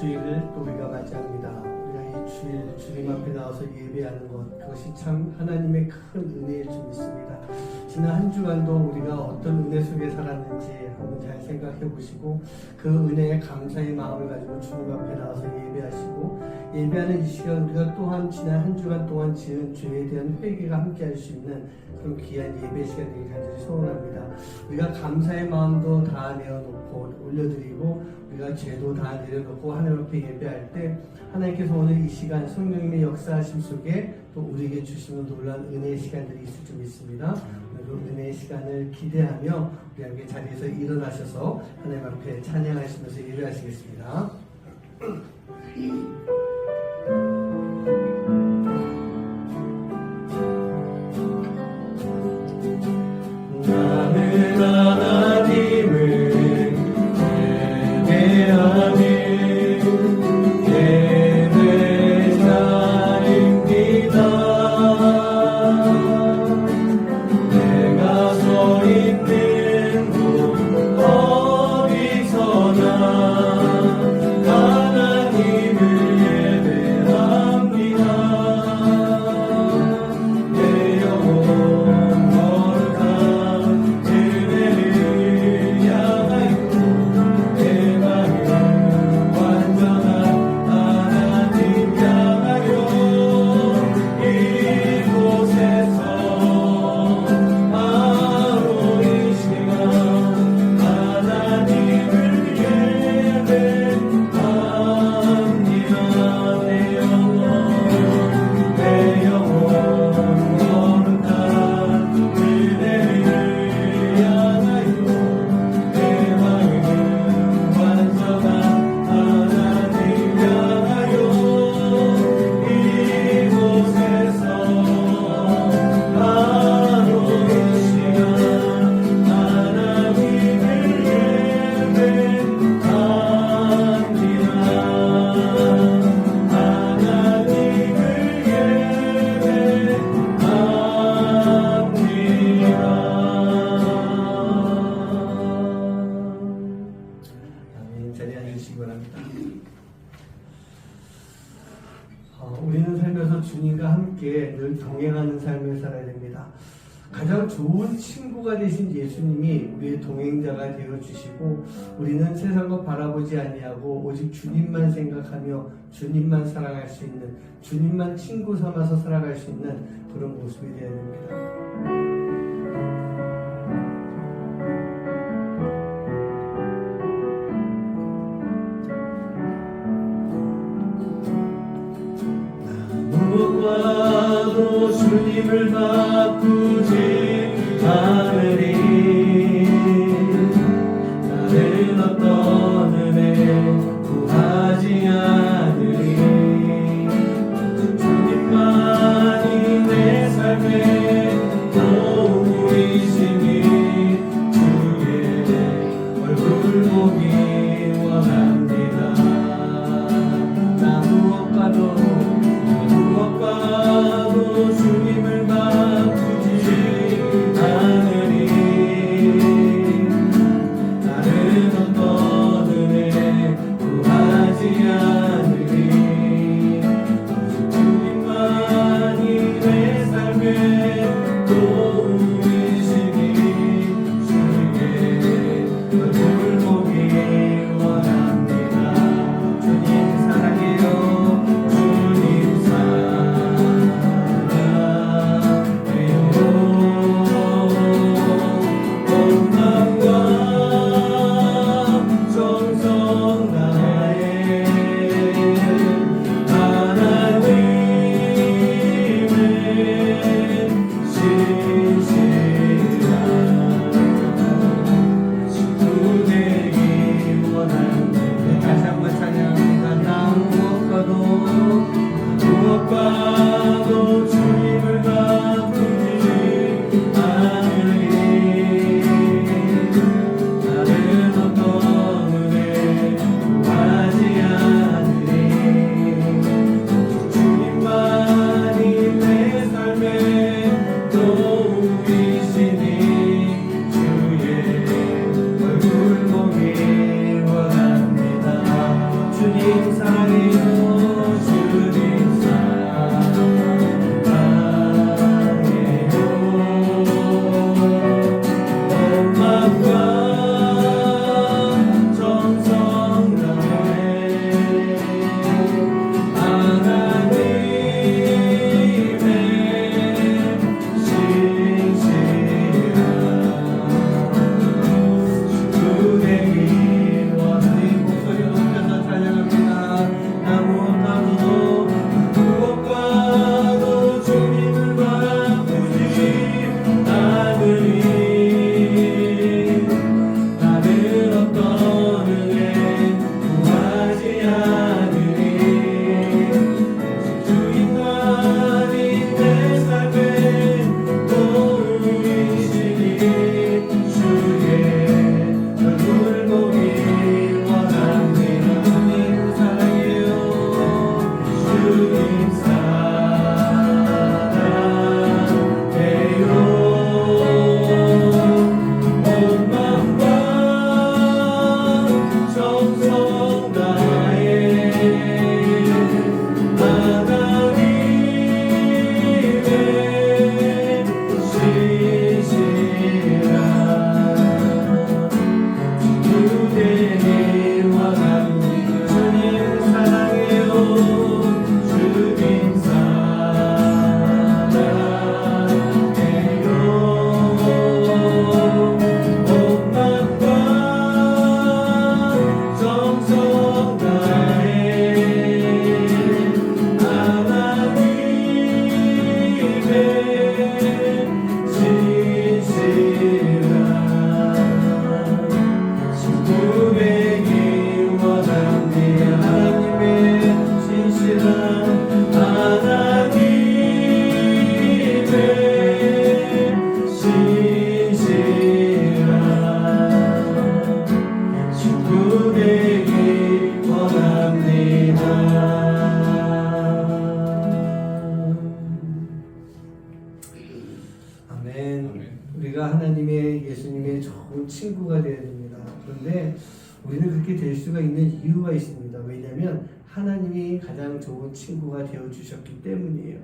주일을 또 우리가 맞이합니다. 우리가 이 주일 주님 앞에 나와서 예배하는 것, 그것이 참 하나님의 큰 은혜일 줄 믿습니다. 지난 한 주간도 우리가 어떤 은혜 속에 살았는지 한번 잘 생각해 보시고 그 은혜에 감사의 마음을 가지고 주님 앞에 나와서 예배하시고, 예배하는 이 시간 우리가 또한 지난 한 주간 동안 지은 죄에 대한 회개가 함께 할 수 있는 그런 귀한 예배 시간 되길 간절히 소원합니다. 우리가 감사의 마음도 다 내어놓고 올려드리고, 우리가 죄도 다 내려놓고 하나님 앞에 예배할 때 하나님께서 오늘 이 시간 성령님의 역사하심 속에 또 우리에게 주시는 놀라운 은혜의 시간들이 있을 줄 믿습니다. 그 은혜의 시간을 기대하며 우리 함께 자리에서 일어나셔서 하나님 앞에 찬양하시면서 예배하시겠습니다. 나는 하나님을 예배하는 예배자입니다. 내가 서 있는 곳 어디서나 하나님을 예배합니다. 내 영혼 거룩한 은혜를 향하여 내 마음 완전한 하나님 향하여 이곳에서 바로 이 시간 하나님을 예배합니다. 내 영혼 거룩한 은혜를 향하여 내 마음은 완전한 하나님 향하여 이곳에서 바로 이 시간 하나님을 예배합니다. 아멘. 자리에 앉으시기 바랍니다. 우리는 살면서 주님과 함께 늘 동행하는 삶을 살아야 됩니다. 가장 좋은 친구가 되신 예수님이 우리의 동행자가 되어주시고, 우리는 세상을 바라보지 아니하고 오직 주님만 생각하며 주님만 사랑할 수 있는, 주님만 친구 삼아서 살아갈 수 있는 그런 모습이 되어야 됩니다. 무엇과도 주님을 바꾸지 않으리. 다른 어떤 은혜 구하지 않으리. 주님만이 내 삶의 도움이시니 주의 얼굴 보기 원합니다. 나 무엇과도 주님을 바꾸지 우리가 하나님의 예수님의 좋은 친구가 되어야 됩니다. 그런데 우리는 그렇게 될 수가 있는 이유가 있습니다. 왜냐하면 하나님이 가장 좋은 친구가 되어주셨기 때문이에요.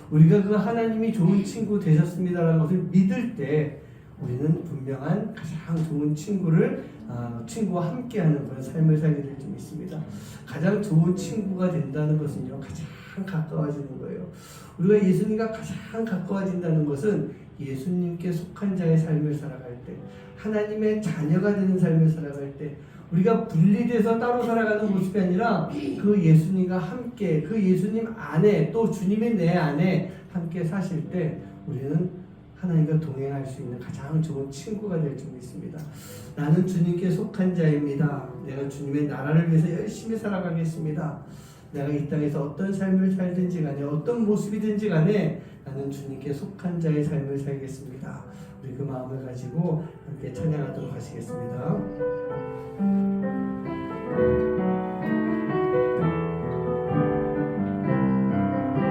우리가 그 하나님이 좋은 친구 되셨습니다라는 것을 믿을 때 우리는 분명한 가장 좋은 친구와 함께하는 그런 삶을 살게 될 줄 믿습니다. 가장 좋은 친구가 된다는 것은요, 가장 가까워지는 거예요. 우리가 예수님과 가장 가까워진다는 것은 예수님께 속한 자의 삶을 살아갈 때, 하나님의 자녀가 되는 삶을 살아갈 때, 우리가 분리돼서 따로 살아가는 모습이 아니라 그 예수님과 함께, 그 예수님 안에, 또 주님의 내 안에 함께 사실 때 우리는 하나님과 동행할 수 있는 가장 좋은 친구가 될 줄 믿습니다. 나는 주님께 속한 자입니다. 내가 주님의 나라를 위해서 열심히 살아가겠습니다. 내가 이 땅에서 어떤 삶을 살든지 간에, 어떤 모습이든지 간에 나는 주님께 속한 자의 삶을 살겠습니다. 우리 그 마음을 가지고 함께 찬양하도록 하시겠습니다. 소명이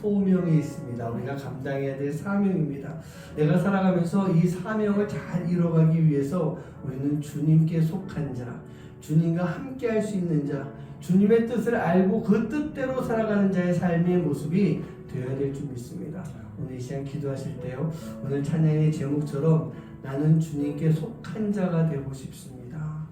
소명이 있습니다. 우리가 감당해야 될 사명입니다. 내가 살아가면서 이 사명을 잘 이뤄가기 위해서 우리는 주님께 속한 자, 주님과 함께 할 수 있는 자, 주님의 뜻을 알고 그 뜻대로 살아가는 자의 삶의 모습이 되어야 될 줄 믿습니다. 오늘 이 시간 기도하실 때요, 오늘 찬양의 제목처럼 나는 주님께 속한 자가 되고 싶습니다.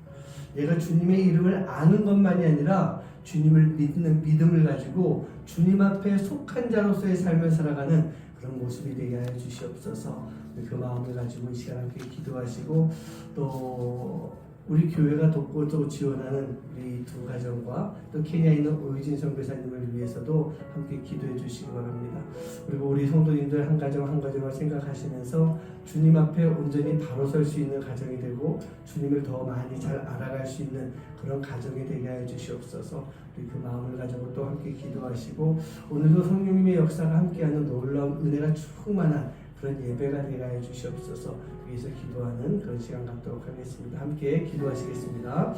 내가 주님의 이름을 아는 것만이 아니라 주님을 믿는 믿음을 가지고 주님 앞에 속한 자로서의 삶을 살아가는 그런 모습이 되게 하여 주시옵소서. 그 마음을 가지고 이 시간 함께 기도하시고, 또 우리 교회가 돕고 또 지원하는 우리 두 가정과 또 케냐에 있는 오유진 선교사님을 위해서도 함께 기도해 주시기 바랍니다. 그리고 우리 성도님들 한 가정 한 가정을 생각하시면서 주님 앞에 온전히 바로 설 수 있는 가정이 되고 주님을 더 많이 잘 알아갈 수 있는 그런 가정이 되게 하여 주시옵소서. 우리 그 마음을 가지고 또 함께 기도하시고, 오늘도 성령님의 역사가 함께하는 놀라운 은혜가 충만한 그런 예배가 되게 하여 주시옵소서. 위해서 기도하는 그런 시간 갖도록 하겠습니다. 함께 기도하시겠습니다.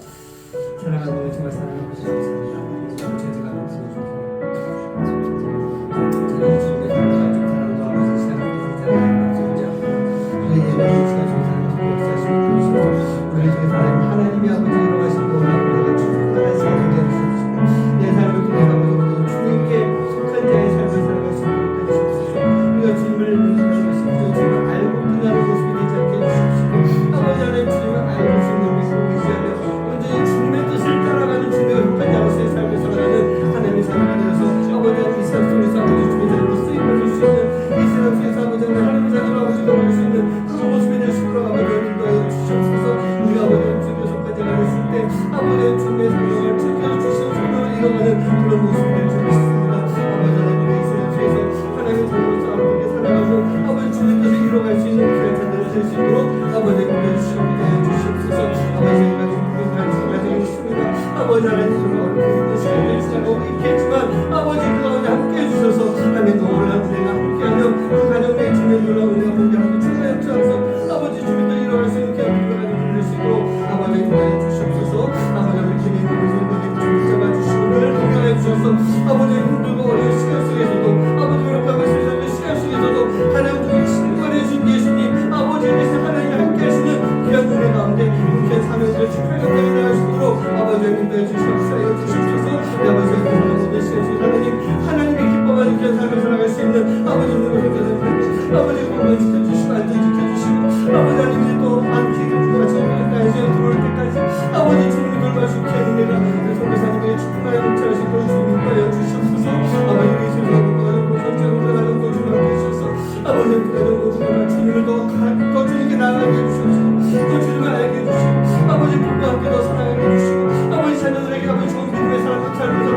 사랑하는 정말 사랑하는 주님입니다. 제가 말씀해주셔서 저희 주님의 사랑과 사랑과 아버지 시간 함께 드리잖아요. 우리 예배의 시간 정상을 함께 역사하시고 주시고, 우리를 통해서 하나님의 아버지 일어나신 놀라운 은혜가 충만한 시간 되게 해주시옵소서. 내 삶을 통해 아버지 주님께 속한 자의 삶을 살아갈 수 있도록 해주시옵소서. 우리가 주님을 주님을 알고 끝나는 모습이 되지 않게 해주시옵소서. 아버지 하나님, 주님을 알고 주님을 믿고 의지하며 온전히 주님의 뜻을 따라가는 주님의 속한 자로서의 삶을 살아가는 하나님의 사람이 되어서 아버지 하나님, 이 세상 속에서 아버지 주님의 자녀로 쓰임받을 수 있는, 이 세상 속에서 아버지 하나님, 하나님의 자녀로 아버지가 올 수 있는 그런 모습이 될 수 있도록 아버지 하나님 인도하여 주시옵소서. 우리가 아버지 하나님 주님의 속한 자가 됐을 때 아버지 하나님 주님의 사명을 챙겨주시는 손으로 이뤄가는 그런 모습이 될 줄 믿습니다. 아버지 하나님, 이 세상 속에서 하나님의 자녀로서 아버지께 살아가고 아버지 주님의 뜻을 이뤄갈 수 있는 귀한 자녀가 될 수 있도록 아버지 인도해 주시옵소서. 아버지 가정이 있습니다. 아버지 하나님, 정말 어렵게 시간을 지나가고 있겠지만 아버지 그 가운데 함께 해주셔서 하나님 놀라운 은혜가 함께하며 그 가정 내에 주님의 놀라운 은혜가 함께하며 충만히 주셔서 아버지 주님의 뜻을 이뤄갈 수 있는 귀한 가정이 될 수 있도록 아버지 인도해 주시옵소서. 아버지 하나님, 주님의 이름으로 주님 잡아주시고 늘 동행해 주셔서 아버지 힘들고 어려운 시간 속에서도 아버지 어렵다고 하시는 시간 속에서도 하나님 주님 신관해 주신 예수님 아버지께서 하나님 함께 하시는 귀한 은혜 가운데 귀한 사명을 축복하게 나가시도록 아버지 인도해 주시옵소서. 아버지 모든 시간 속에 하나님의 기뻐하는 귀한 삶을 살아갈 수 있는 아버지 은혜를 회개하는 아버지 공간 지켜주시고 안전 지켜주시고 아버지 하나님이 또 안기 같이 여기까지 들어올 때까지 아버지 주님이 돌봐주신 귀한 은혜가 성교사님에게 충만하게 넘쳐가신 걸 주님 인도하여 주시옵소서. 아버지 예수님 선제로 주님 함께 해주셔서 아버지 모든 주님을 더 주님께 나아가게 해주시옵소서. 또 주님을 알게 해주시고 아버지 부부와 함께 더 사랑하게 해주시고 아버지 자녀들에게 아버지 좋은 믿음의 삶을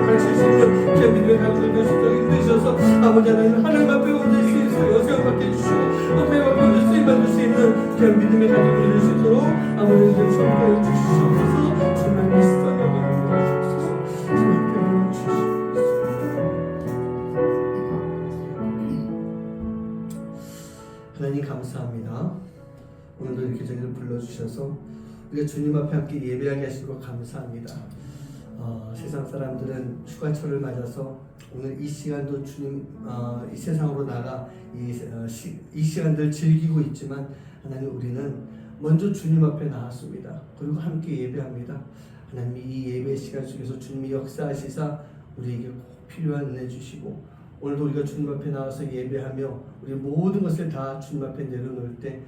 가르칠 수 있는 귀한 믿음의 가정을 될 수 있도록 인도해주셔서 아버지 하나님 앞에 온전히 수용받게 해주시고 또 하나님 앞에 온전히 쓰임받을 수 있는 귀한 믿음의 가정을 될 수 있도록 아버지 인도해 주시옵소서. 주님의 비슷한 하나님 감사합니다. 오늘도 이렇게 저희를 불러주셔서 우리가 주님 앞에 함께 예배하게 하시고 감사합니다. 세상 사람들은 휴가철을 맞아서 오늘 이 시간도 주님 이 세상으로 나가 이 시간들 즐기고 있지만 하나님, 우리는 먼저 주님 앞에 나왔습니다. 그리고 함께 예배합니다. 하나님, 이 예배 시간 속에서 주님이 역사하시사 우리에게 꼭 필요한 은혜 주시고, 오늘도 우리가 주님 앞에 나와서 예배하며 우리 모든 것을 다 주님 앞에 내려놓을 때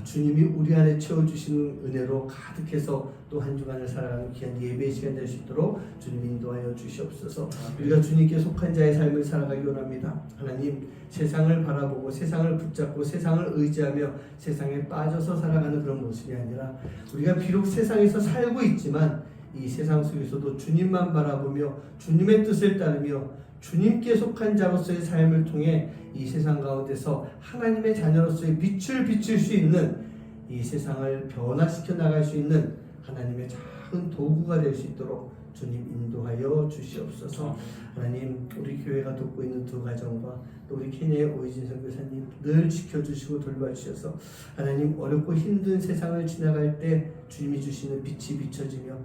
주님이 우리 안에 채워주시는 은혜로 가득해서 또 한 주간을 살아가는 귀한 예배의 시간 될 수 있도록 주님 인도하여 주시옵소서. 우리가 주님께 속한 자의 삶을 살아가기 원합니다. 하나님, 세상을 바라보고 세상을 붙잡고 세상을 의지하며 세상에 빠져서 살아가는 그런 모습이 아니라, 우리가 비록 세상에서 살고 있지만 이 세상 속에서도 주님만 바라보며 주님의 뜻을 따르며 주님께 속한 자로서의 삶을 통해 이 세상 가운데서 하나님의 자녀로서의 빛을 비출 수 있는, 이 세상을 변화시켜 나갈 수 있는 하나님의 작은 도구가 될 수 있도록 주님 인도하여 주시옵소서. 하나님, 우리 교회가 돕고 있는 두 가정과 또 우리 케냐의 오이진 선교사님 늘 지켜주시고 돌봐주셔서 하나님, 어렵고 힘든 세상을 지나갈 때 주님이 주시는 빛이 비춰지며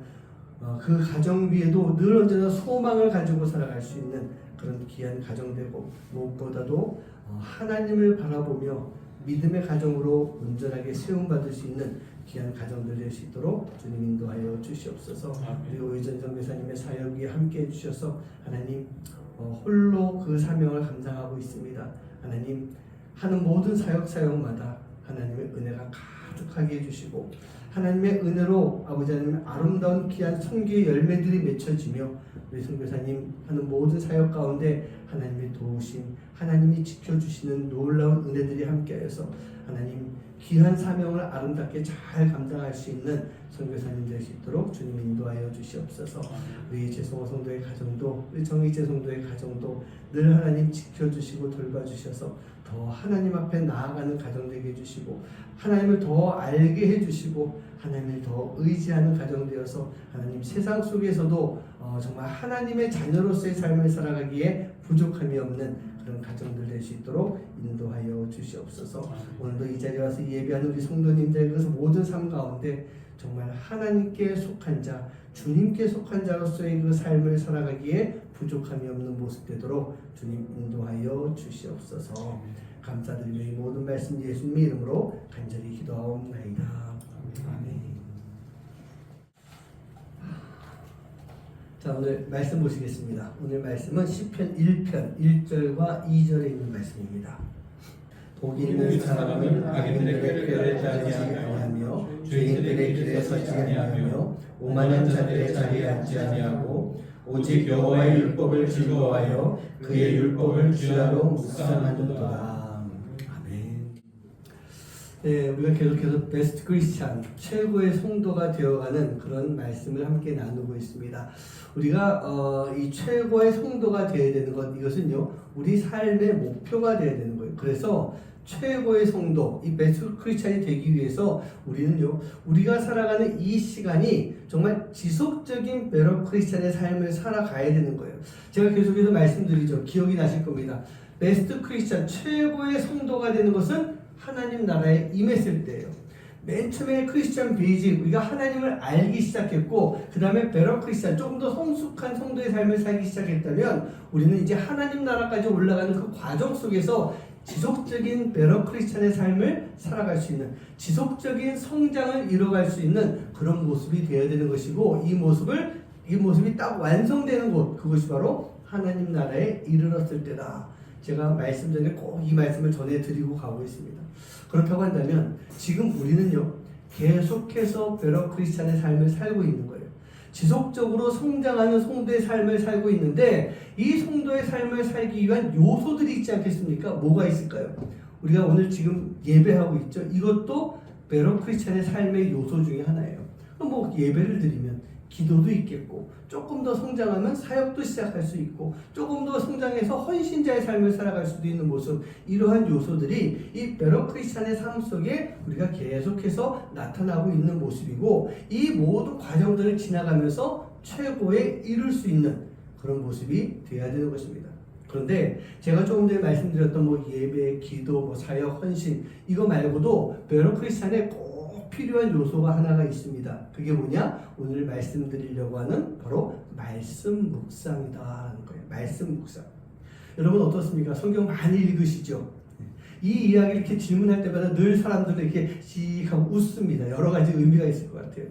그 가정 위에도 늘 언제나 소망을 가지고 살아갈 수 있는 그런 귀한 가정되고 무엇보다도 하나님을 바라보며 믿음의 가정으로 온전하게 세움받을 수 있는 귀한 가정들 될 수 있도록 주님 인도하여 주시옵소서. 우리 오유전 선교사님의 사역에 함께 해주셔서 하나님 홀로 그 사명을 감당하고 있습니다. 하나님 하는 모든 사역마다 하나님의 은혜가 가득하게 해주시고 하나님의 은혜로 아버지 하나님 아름다운 귀한 선교의 열매들이 맺혀지며 우리 선교사님 하는 모든 사역 가운데 하나님의 도우심, 하나님이 지켜주시는 놀라운 은혜들이 함께하여서 하나님 귀한 사명을 아름답게 잘 감당할 수 있는 선교사님 될 수 있도록 주님 인도하여 주시옵소서. 우리 재성호 성도의 가정도 우리 정의재 성도의 가정도 늘 하나님 지켜주시고 돌봐주셔서 더 하나님 앞에 나아가는 가정 되게 해주시고 하나님을 더 알게 해주시고 하나님을 더 의지하는 가정 되어서 하나님 세상 속에서도 정말 하나님의 자녀로서의 삶을 살아가기에 부족함이 없는 그런 가정들 될 수 있도록 인도하여 주시옵소서. 오늘도 이 자리에 와서 예배하는 우리 성도님들 그래서 모든 삶 가운데 정말 하나님께 속한 자 주님께 속한 자로서의 그 삶을 살아가기에 부족함이 없는 모습 되도록 주님 인도하여 주시옵소서. 감사드리며 이 모든 말씀 예수님의 이름으로 간절히 기도하옵나이다. 아멘. 자, 오늘 말씀 보시겠습니다. 오늘 말씀은 시편 1편 1절과 2절에 있는 말씀입니다. 복이 있는 사람은 악인들의 꾀를 따르지 아니하며 죄인들의 길에 서지 아니하며 오만한 자들의 자리에 앉지 아니하고 오직 여호와의 율법을 즐거워하여 그의 율법을 주야로 묵상하는도다. 아멘. 네, 우리가 계속해서 베스트 크리스찬 최고의 성도가 되어가는 그런 말씀을 함께 나누고 있습니다. 우리가 이 최고의 성도가 되어야 되는 것 이것은요 우리 삶의 목표가 되어야 되는 거예요. 그래서 최고의 성도, 이 베스트 크리스찬이 되기 위해서 우리는요 우리가 살아가는 이 시간이 정말 지속적인 베러 크리스찬의 삶을 살아가야 되는 거예요. 제가 계속해서 말씀드리죠. 기억이 나실 겁니다. 베스트 크리스찬 최고의 성도가 되는 것은 하나님 나라에 임했을 때예요. 맨 처음에 크리스천 베이직 우리가 하나님을 알기 시작했고 그 다음에 베러 크리스천 조금 더 성숙한 성도의 삶을 살기 시작했다면 우리는 이제 하나님 나라까지 올라가는 그 과정 속에서 지속적인 베러 크리스천의 삶을 살아갈 수 있는 지속적인 성장을 이뤄갈 수 있는 그런 모습이 되어야 되는 것이고 이 모습이 딱 완성되는 곳 그것이 바로 하나님 나라에 이르렀을 때다. 제가 말씀 전에 꼭 이 말씀을 전해드리고 가고 있습니다. 그렇다고 한다면 지금 우리는요 계속해서 베러 크리스찬의 삶을 살고 있는 거예요. 지속적으로 성장하는 성도의 삶을 살고 있는데 이 성도의 삶을 살기 위한 요소들이 있지 않겠습니까? 뭐가 있을까요? 우리가 오늘 지금 예배하고 있죠. 이것도 베러 크리스찬의 삶의 요소 중에 하나예요. 그럼 뭐 예배를 드리면 기도도 있겠고 조금 더 성장하면 사역도 시작할 수 있고 조금 더 성장해서 헌신자의 삶을 살아갈 수도 있는 모습 이러한 요소들이 이 베러 크리스찬의 삶 속에 우리가 계속해서 나타나고 있는 모습이고 이 모든 과정들을 지나가면서 최고에 이룰 수 있는 그런 모습이 되어야 되는 것입니다. 그런데 제가 조금 전에 말씀드렸던 뭐 예배, 기도, 뭐 사역, 헌신 이거 말고도 베러 크리스찬의 꼭 필요한 요소가 하나가 있습니다. 그게 뭐냐? 오늘 말씀드리려고 하는 바로 말씀 묵상이다라는 거예요. 말씀 묵상. 여러분 어떻습니까? 성경 많이 읽으시죠? 이 이야기를 이렇게 질문할 때마다 늘 사람들은 이렇게 씩 하고 웃습니다. 여러 가지 의미가 있을 것 같아요.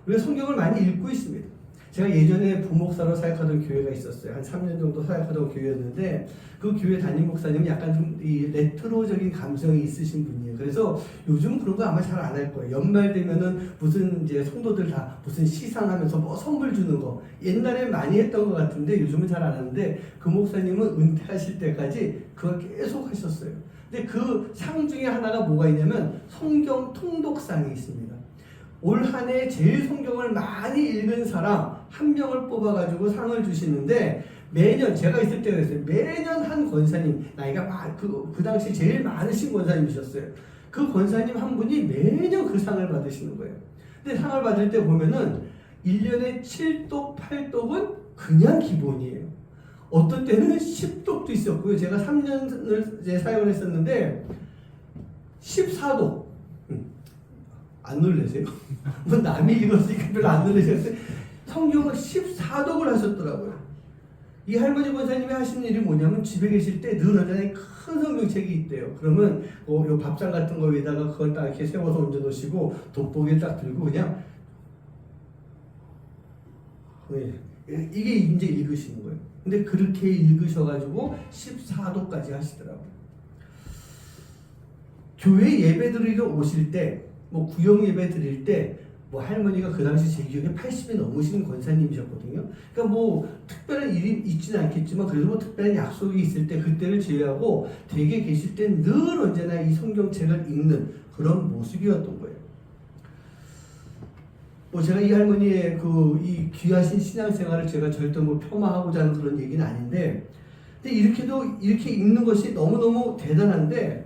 우리가 성경을 많이 읽고 있습니다. 제가 예전에 부목사로 사역하던 교회가 있었어요. 한 3년 정도 사역하던 교회였는데 그 교회 담임 목사님은 약간 좀 이 레트로적인 감성이 있으신 분이에요. 그래서 요즘 그런 거 아마 잘 안 할 거예요. 연말 되면은 무슨 이제 성도들 다 무슨 시상하면서 뭐 선물 주는 거 옛날에 많이 했던 것 같은데 요즘은 잘 안 하는데 그 목사님은 은퇴하실 때까지 그걸 계속 하셨어요. 근데 그 상 중에 하나가 뭐가 있냐면 성경 통독상이 있습니다. 올 한 해 제일 성경을 많이 읽은 사람 한 명을 뽑아가지고 상을 주시는데 매년 제가 있을 때가 있어요. 매년 한 권사님 나이가 그 당시 제일 많으신 권사님이셨어요. 그 권사님 한 분이 매년 그 상을 받으시는 거예요. 근데 상을 받을 때 보면은 1년에 7독, 8독은 그냥 기본이에요. 어떤 때는 10독도 있었고요. 제가 3년을 이제 사역을 했었는데 14독. 안 놀라세요? 뭐 남이 읽었으니까 별로 안 놀라셨어요? 성경을 14독을 하셨더라고요. 이 할머니 권사님이 하시는 일이 뭐냐면 집에 계실 때 늘 언제나 큰 성경책이 있대요. 그러면 요 밥상 같은 거 위에다가 그걸 딱 이렇게 세워서 얹어 놓으시고 돋보기를 딱 들고 그냥 이게 이제 읽으시는 거예요. 근데 그렇게 읽으셔가지고 14도까지 하시더라고요. 교회 예배 드리러 오실 때, 뭐 구역 예배 드릴 때, 뭐 할머니가 그 당시 제 기억에 80이 넘으신 권사님이셨거든요. 그러니까 뭐 특별한 일이 있지는 않겠지만 그래도 뭐 특별한 약속이 있을 때 그때를 제외하고 댁에 계실 때 늘 언제나 이 성경책을 읽는 그런 모습이었던 거예요. 뭐 제가 이 할머니의 이 귀하신 신앙생활을 제가 절대 뭐 폄하하고자 하는 그런 얘기는 아닌데, 근데 이렇게 읽는 것이 너무너무 대단한데,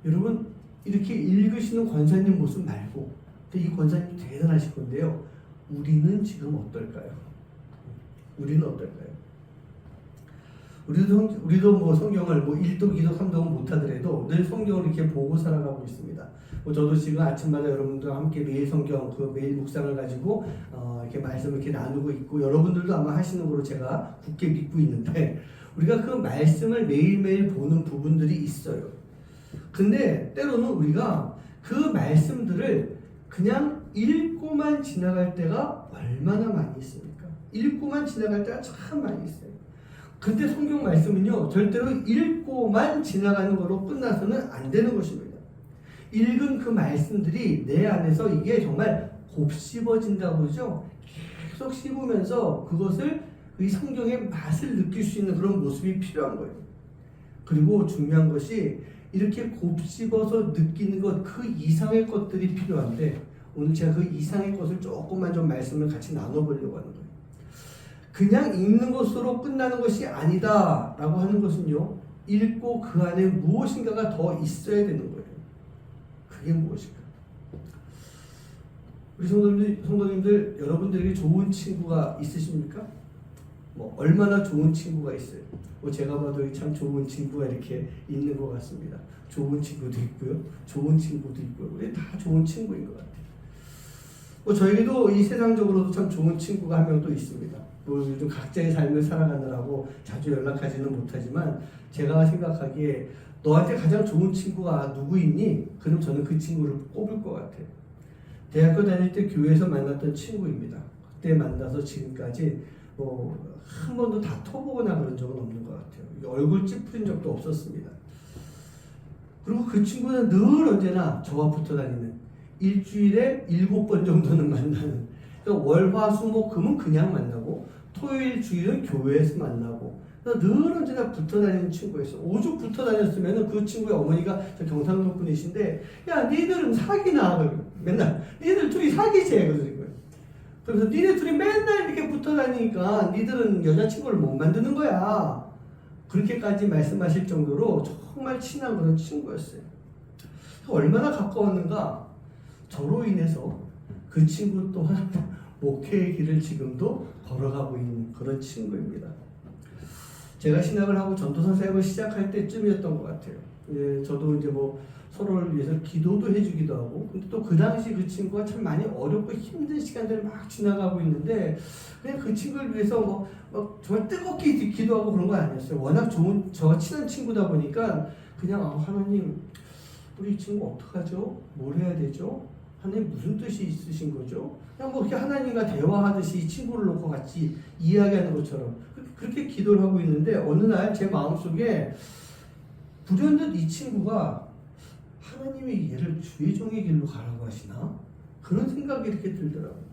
여러분 이렇게 읽으시는 권사님 모습 말고, 이 권사님이 대단하실 건데요. 우리는 지금 어떨까요? 우리는 어떨까요? 우리도 뭐 성경을 뭐 1도, 2도, 3도는 못하더라도 늘 성경을 이렇게 보고 살아가고 있습니다. 뭐 저도 지금 아침마다 여러분들과 함께 매일 성경, 매일 묵상을 가지고 이렇게 말씀을 이렇게 나누고 있고, 여러분들도 아마 하시는 거로 제가 굳게 믿고 있는데, 우리가 그 말씀을 매일매일 보는 부분들이 있어요. 근데 때로는 우리가 그 말씀들을 그냥 읽고만 지나갈 때가 얼마나 많이 있습니까? 읽고만 지나갈 때가 참 많이 있어요. 근데 성경 말씀은요, 절대로 읽고만 지나가는 걸로 끝나서는 안 되는 것입니다. 읽은 그 말씀들이 내 안에서 이게 정말 곱씹어진다고 그러죠? 계속 씹으면서 그것을 이 성경의 맛을 느낄 수 있는 그런 모습이 필요한 거예요. 그리고 중요한 것이 이렇게 곱씹어서 느끼는 것, 그 이상의 것들이 필요한데, 오늘 제가 그 이상의 것을 조금만 좀 말씀을 같이 나눠보려고 하는 거예요. 그냥 읽는 것으로 끝나는 것이 아니다 라고 하는 것은요, 읽고 그 안에 무엇인가가 더 있어야 되는 거예요. 그게 무엇일까? 우리 성도님들, 여러분들에게 좋은 친구가 있으십니까? 뭐 얼마나 좋은 친구가 있어요. 뭐 제가 봐도 참 좋은 친구가 이렇게 있는 것 같습니다. 좋은 친구도 있고요, 좋은 친구도 있고요. 우리 다 좋은 친구인 것 같아요. 뭐 저에게도 이 세상적으로도 참 좋은 친구가 한 명 또 있습니다. 뭐 요즘 각자의 삶을 살아가느라고 자주 연락하지는 못하지만, 제가 생각하기에 너한테 가장 좋은 친구가 누구 있니? 그럼 저는 그 친구를 꼽을 것 같아요. 대학교 다닐 때 교회에서 만났던 친구입니다. 그때 만나서 지금까지 뭐 한 번도 다퉈보거나 그런 적은 없는 것 같아요. 얼굴 찌푸린 적도 없었습니다. 그리고 그 친구는 늘 언제나 저와 붙어 다니는, 일주일에 7번 정도는 만나는, 그러니까 월, 화, 수, 목, 금은 그냥 만나고, 토요일, 주일은 교회에서 만나고, 늘 언제나 붙어 다니는 친구였어요. 오죽 붙어 다녔으면 그 친구의 어머니가 저 경상도 분이신데, 야, 니들은 사귀나? 맨날 니들 둘이 사귀지? 그래서 니네 둘이 맨날 이렇게 붙어 다니니까 니들은 여자친구를 못 만드는 거야. 그렇게까지 말씀하실 정도로 정말 친한 그런 친구였어요. 얼마나 가까웠는가? 저로 인해서 그 친구 또한 목회의 길을 지금도 걸어가고 있는 그런 친구입니다. 제가 신학을 하고 전도사 사역을 시작할 때쯤이었던 것 같아요. 예, 저도 이제 뭐 서로를 위해서 기도도 해주기도 하고, 근데 또 그 당시 그 친구가 참 많이 어렵고 힘든 시간들을 막 지나가고 있는데, 그냥 그 친구를 위해서 막 정말 뜨겁게 기도하고 그런 건 아니었어요. 워낙 좋은, 저와 친한 친구다 보니까 그냥 하나님, 우리 이 친구 어떡하죠? 뭘 해야 되죠? 하나님 무슨 뜻이 있으신 거죠? 그냥 뭐 이렇게 하나님과 대화하듯이 이 친구를 놓고 같이 이야기하는 것처럼 그렇게 기도를 하고 있는데, 어느 날 제 마음속에 불현듯 이 친구가 하나님이 얘를 주의 종의 길로 가라고 하시나? 그런 생각이 이렇게 들더라고요.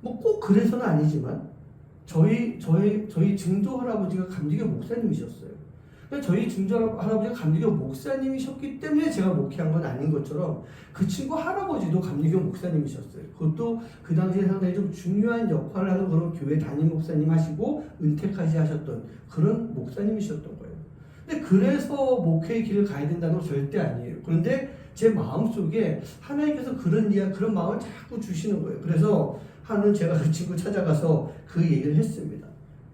뭐 꼭 그래서는 아니지만, 저희 증조 할아버지가 감리교 목사님이셨어요. 저희 증조 할아버지가 감리교 목사님이셨기 때문에 제가 목회한 건 아닌 것처럼, 그 친구 할아버지도 감리교 목사님이셨어요. 그것도 그 당시에 상당히 좀 중요한 역할을 하는 그런 교회 담임 목사님 하시고 은퇴까지 하셨던 그런 목사님이셨던 거예요. 근데 그래서 목회의 길을 가야 된다는 건 절대 아니에요. 그런데 제 마음속에 하나님께서 그런 마음을 자꾸 주시는 거예요. 그래서 하루는 제가 그 친구 찾아가서 그 얘기를 했습니다.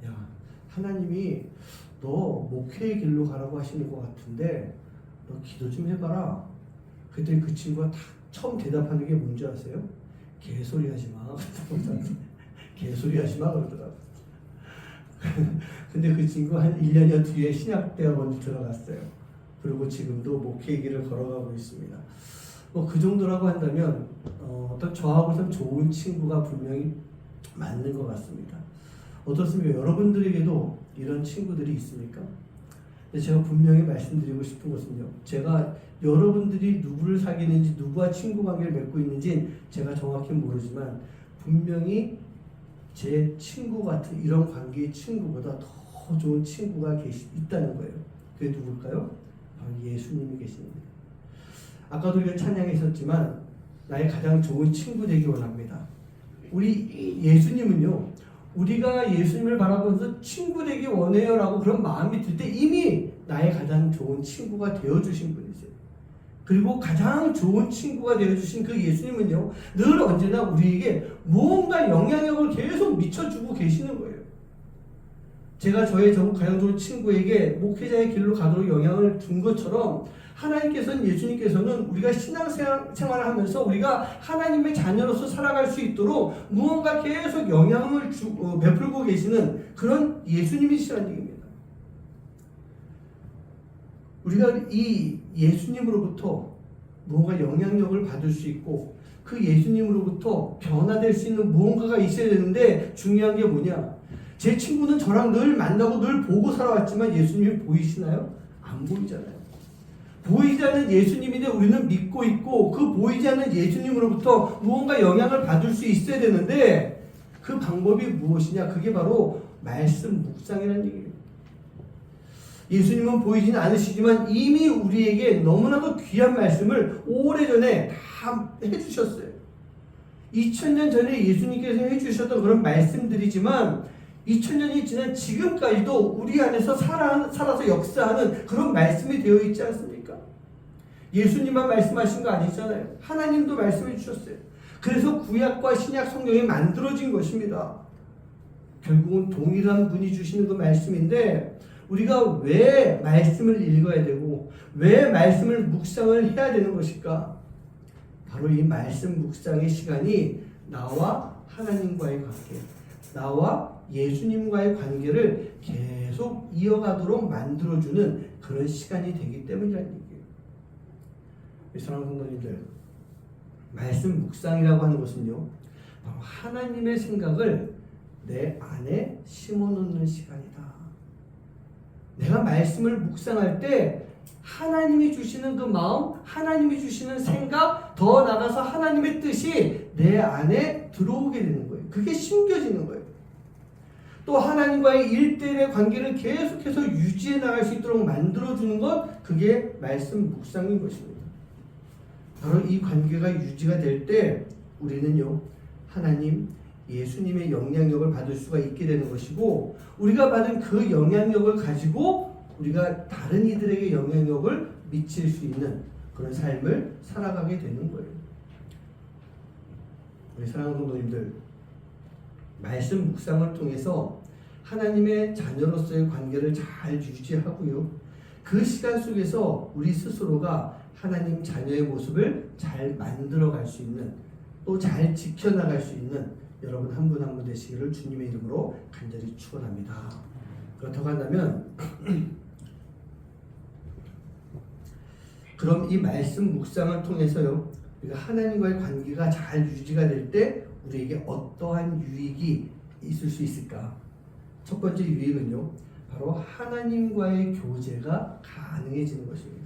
야, 하나님이 너 목회의 길로 가라고 하시는 것 같은데 너 기도 좀 해봐라. 그때 그 친구가 처음 대답하는 게 뭔지 아세요? 개소리 하지 마. 개소리 하지 마 그러더라고요. 근데 그 친구 한 1년여 뒤에 신약대학원 들어갔어요. 그리고 지금도 목회 길을 걸어가고 있습니다. 뭐 그 정도라고 한다면 어떤 저하고선 좋은 친구가 분명히 맞는 것 같습니다. 어떻습니까? 여러분들에게도 이런 친구들이 있습니까? 근데 제가 분명히 말씀드리고 싶은 것은요, 제가 여러분들이 누구를 사귀는지, 누구와 친구 관계를 맺고 있는지 제가 정확히 모르지만 분명히 제 친구 같은 이런 관계의 친구보다 더 좋은 친구가 있다는 거예요. 그게 누굴까요? 바로 예수님이 계십니다. 아까도 우리가 찬양했었지만 나의 가장 좋은 친구 되기 원합니다. 우리 예수님은요, 우리가 예수님을 바라보면서 친구 되기 원해요 라고 그런 마음이 들 때 이미 나의 가장 좋은 친구가 되어주신 분이세요. 그리고 가장 좋은 친구가 되어주신 그 예수님은요, 늘 언제나 우리에게 무언가 영향력을 계속 미쳐주고 계시는 거예요. 제가 저의 가장 좋은 친구에게 목회자의 길로 가도록 영향을 준 것처럼 하나님께서는, 예수님께서는 우리가 신앙생활을 하면서 우리가 하나님의 자녀로서 살아갈 수 있도록 무언가 계속 영향을 베풀고 계시는 그런 예수님이시라는 얘기입니다. 우리가 이 예수님으로부터 무언가 영향력을 받을 수 있고 그 예수님으로부터 변화될 수 있는 무언가가 있어야 되는데, 중요한 게 뭐냐? 제 친구는 저랑 늘 만나고 늘 보고 살아왔지만 예수님이 보이시나요? 안 보이잖아요. 보이지 않는 예수님인데 우리는 믿고 있고, 그 보이지 않는 예수님으로부터 무언가 영향을 받을 수 있어야 되는데 그 방법이 무엇이냐? 그게 바로 말씀 묵상이라는 얘기예요. 예수님은 보이지는 않으시지만 이미 우리에게 너무나도 귀한 말씀을 오래전에 다 해주셨어요. 2000년 전에 예수님께서 해주셨던 그런 말씀들이지만 2000년이 지난 지금까지도 우리 안에서 살아서 역사하는 그런 말씀이 되어 있지 않습니까? 예수님만 말씀하신 거 아니잖아요. 하나님도 말씀해 주셨어요. 그래서 구약과 신약 성경이 만들어진 것입니다. 결국은 동일한 분이 주시는 그 말씀인데, 우리가 왜 말씀을 읽어야 되고 왜 말씀을 묵상을 해야 되는 것일까? 바로 이 말씀 묵상의 시간이 나와 하나님과의 관계, 나와 예수님과의 관계를 계속 이어가도록 만들어주는 그런 시간이 되기 때문이라는 얘기예요. 사랑하는 성도님들, 말씀 묵상이라고 하는 것은요, 바로 하나님의 생각을 내 안에 심어놓는 시간이다. 내가 말씀을 묵상할 때 하나님이 주시는 그 마음, 하나님이 주시는 생각, 더 나아가서 하나님의 뜻이 내 안에 들어오게 되는 거예요. 그게 심겨지는 거예요. 또 하나님과의 1대1의 관계를 계속해서 유지해 나갈 수 있도록 만들어주는 것, 그게 말씀 묵상인 것입니다. 바로 이 관계가 유지가 될 때 우리는요, 하나님, 예수님의 영향력을 받을 수가 있게 되는 것이고, 우리가 받은 그 영향력을 가지고 우리가 다른 이들에게 영향력을 미칠 수 있는 그런 삶을 살아가게 되는 거예요. 우리 사랑하는 성도님들, 말씀 묵상을 통해서 하나님의 자녀로서의 관계를 잘 유지하고요, 그 시간 속에서 우리 스스로가 하나님 자녀의 모습을 잘 만들어갈 수 있는, 또 잘 지켜나갈 수 있는 여러분 한 분 한 분 되시기를 주님의 이름으로 간절히 축원합니다. 그렇다고 한다면 그럼 이 말씀 묵상을 통해서요, 우리가 하나님과의 관계가 잘 유지가 될 때 우리에게 어떠한 유익이 있을 수 있을까? 첫 번째 유익은요, 바로 하나님과의 교제가 가능해지는 것입니다.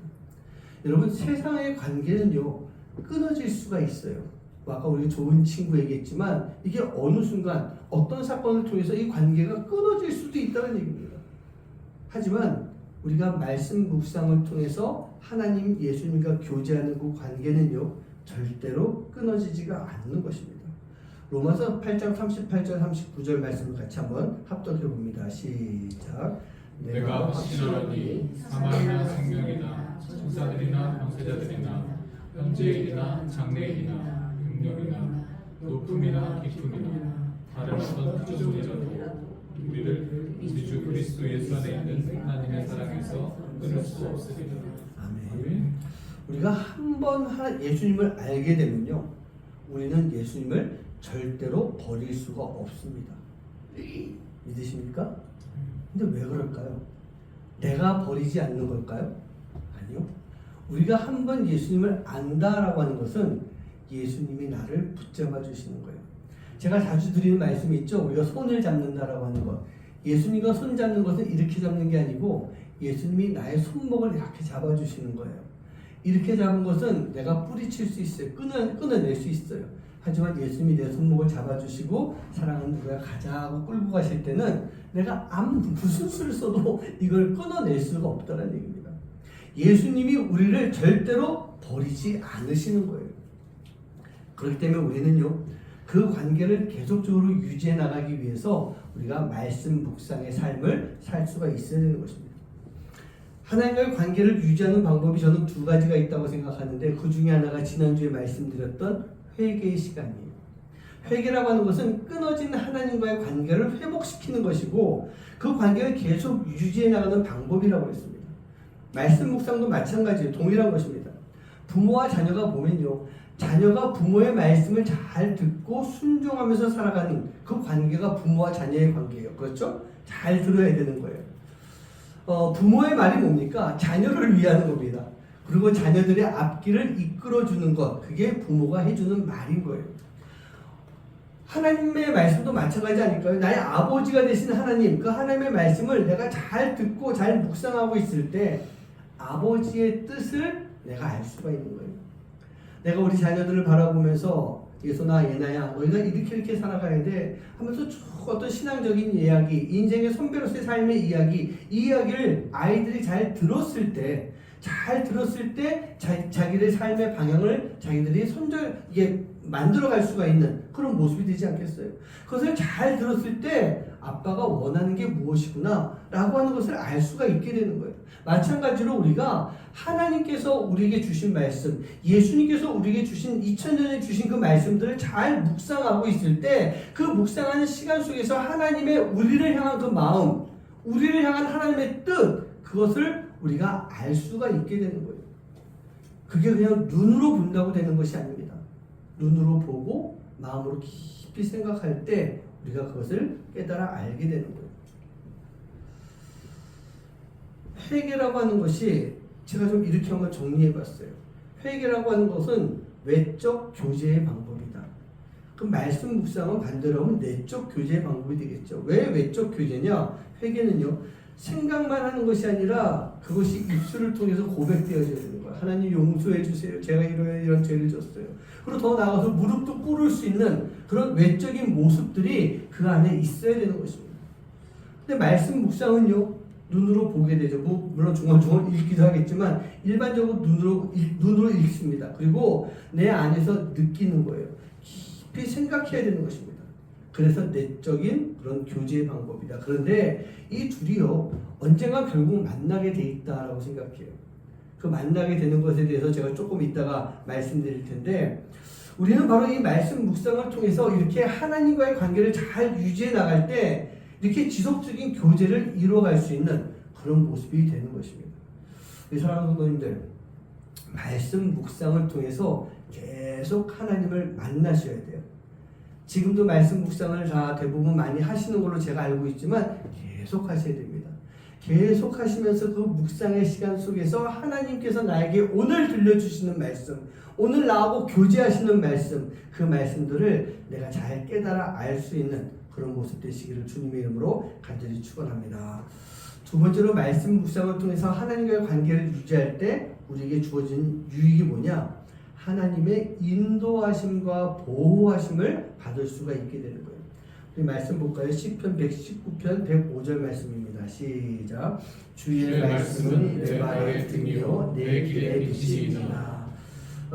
여러분, 세상의 관계는요, 끊어질 수가 있어요. 아까 우리 좋은 친구 얘기했지만 이게 어느 순간 어떤 사건을 통해서 이 관계가 끊어질 수도 있다는 얘기입니다. 하지만 우리가 말씀 묵상을 통해서 하나님, 예수님과 교제하는 그 관계는요, 절대로 끊어지지가 않는 것입니다. 로마서 8장 38절 39절 말씀을 같이 한번 합독해 봅니다. 시작. 내가 확신하노니 사망이나 생명이나 천사들이나 권세자들이나 현재일이나 장래일이나 능력이나 높음이나 깊음이나 다른 어떤 특조소리라도 우리를 우리 주 그리스도 예수 안에 있는 하나님의 사랑에서 끊을 수 없으리라. 아멘. 우리가 한번 예수님을 알게 되면요, 우리는 예수님을 절대로 버릴 수가 없습니다. 믿으십니까? 근데 왜 그럴까요? 내가 버리지 않는 걸까요? 아니요. 우리가 한번 예수님을 안다라고 하는 것은 예수님이 나를 붙잡아 주시는 거예요. 제가 자주 드리는 말씀이 있죠. 우리가 손을 잡는다라고 하는 것. 예수님과 손 잡는 것은 이렇게 잡는 게 아니고 예수님이 나의 손목을 이렇게 잡아주시는 거예요. 이렇게 잡은 것은 내가 뿌리칠 수 있어요. 끊어낼 수 있어요. 하지만 예수님이 내 손목을 잡아주시고 사랑하는 누구야 가자 하고 끌고 가실 때는 내가 무슨 수를 써도 이걸 끊어낼 수가 없다는 얘기입니다. 예수님이 우리를 절대로 버리지 않으시는 거예요. 그렇기 때문에 우리는요, 그 관계를 계속적으로 유지해 나가기 위해서 우리가 말씀 묵상의 삶을 살 수가 있어야 되는 것입니다. 하나님과의 관계를 유지하는 방법이 저는 두 가지가 있다고 생각하는데 그 중에 하나가 지난주에 말씀드렸던 회개의 시간이에요. 회개라고 하는 것은 끊어진 하나님과의 관계를 회복시키는 것이고 그 관계를 계속 유지해 나가는 방법이라고 했습니다. 말씀 묵상도 마찬가지예요. 동일한 것입니다. 부모와 자녀가 보면요, 자녀가 부모의 말씀을 잘 듣고 순종하면서 살아가는 그 관계가 부모와 자녀의 관계예요. 그렇죠? 잘 들어야 되는 거예요. 부모의 말이 뭡니까? 자녀를 위하는 겁니다. 그리고 자녀들의 앞길을 이끌어주는 것, 그게 부모가 해주는 말인 거예요. 하나님의 말씀도 마찬가지 아닐까요? 나의 아버지가 되신 하나님, 그 하나님의 말씀을 내가 잘 듣고 잘 묵상하고 있을 때 아버지의 뜻을 내가 알 수가 있는 거예요. 내가 우리 자녀들을 바라보면서 예소나 예나야 너희가 이렇게 살아가야 돼 하면서 쭉 어떤 신앙적인 이야기, 인생의 선배로서의 삶의 이야기, 이 이야기를 아이들이 잘 들었을 때 자기들의 삶의 방향을 자기들이 이게 만들어갈 수가 있는 그런 모습이 되지 않겠어요? 그것을 잘 들었을 때 아빠가 원하는 게 무엇이구나 라고 하는 것을 알 수가 있게 되는 거예요. 마찬가지로 우리가 하나님께서 우리에게 주신 말씀, 예수님께서 우리에게 주신 2000년에 주신 그 말씀들을 잘 묵상하고 있을 때 그 묵상하는 시간 속에서 하나님의 우리를 향한 그 마음, 우리를 향한 하나님의 뜻, 그것을 우리가 알 수가 있게 되는 거예요. 그게 그냥 눈으로 본다고 되는 것이 아닙니다. 눈으로 보고 마음으로 깊이 생각할 때 우리가 그것을 깨달아 알게 되는 거예요. 회개라고 하는 것이 제가 좀 이렇게 한번 정리해 봤어요. 회개라고 하는 것은 외적 교제의 방법이다. 그 말씀 묵상은 반대로 하면 내적 교제의 방법이 되겠죠. 왜 외적 교제냐? 회개는요, 생각만 하는 것이 아니라 그것이 입술을 통해서 고백되어져야 되는 거예요. 하나님 용서해 주세요. 제가 이런 죄를 졌어요. 그리고 더 나아가서 무릎도 꿇을 수 있는 그런 외적인 모습들이 그 안에 있어야 되는 것입니다. 근데 말씀 묵상은요, 눈으로 보게 되죠. 물론 중얼중얼 읽기도 하겠지만 일반적으로 눈으로 읽습니다. 그리고 내 안에서 느끼는 거예요. 깊이 생각해야 되는 것입니다. 그래서 내적인 그런 교제의 방법이다. 그런데 이 둘이요, 언젠가 결국 만나게 돼 있다라고 생각해요. 그 만나게 되는 것에 대해서 제가 조금 이따가 말씀드릴 텐데, 우리는 바로 이 말씀 묵상을 통해서 이렇게 하나님과의 관계를 잘 유지해 나갈 때 이렇게 지속적인 교제를 이루어갈 수 있는 그런 모습이 되는 것입니다. 사랑하는 성도님들, 말씀 묵상을 통해서 계속 하나님을 만나셔야 돼요. 지금도 말씀 묵상을 다 대부분 많이 하시는 걸로 제가 알고 있지만 계속 하셔야 됩니다. 계속 하시면서 그 묵상의 시간 속에서 하나님께서 나에게 오늘 들려주시는 말씀, 오늘 나하고 교제하시는 말씀, 그 말씀들을 내가 잘 깨달아 알 수 있는 그런 모습 되시기를 주님의 이름으로 간절히 축원합니다. 두 번째로 말씀 묵상을 통해서 하나님과의 관계를 유지할 때 우리에게 주어진 유익이 뭐냐? 하나님의 인도하심과 보호하심을 받을 수가 있게 되는 거예요. 우리 말씀 볼까요? 시편 119편 105절 말씀입니다. 시작. 주의 말씀은 내 발의 등이요 내 길의 빛이니라.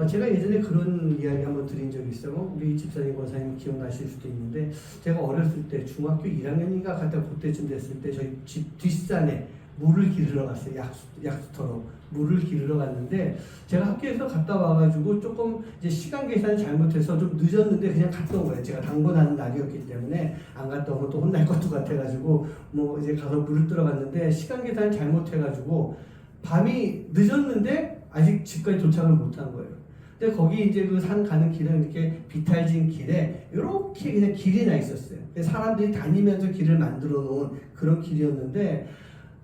제가 예전에 그런 이야기 한번 드린 적이 있어요. 우리 집사님 권사님 기억나실 수도 있는데, 제가 어렸을 때 중학교 1학년인가 갔다 그때쯤 됐을 때 저희 집 뒷산에 물을 기르러 갔어요. 약수터로 물을 기르러 갔는데, 제가 학교에서 갔다 와가지고 조금 이제 시간 계산 잘못해서 좀 늦었는데 그냥 갔다 온 거예요. 제가 당번하는 날이었기 때문에 안 갔다 오면 또 혼날 것도 같아가지고 뭐 이제 가서 물을 들어갔는데 시간 계산 잘못해가지고 밤이 늦었는데 아직 집까지 도착을 못한 거예요. 근데 거기 이제 그 산 가는 길은 이렇게 비탈진 길에 이렇게 그냥 길이 나 있었어요. 사람들이 다니면서 길을 만들어 놓은 그런 길이었는데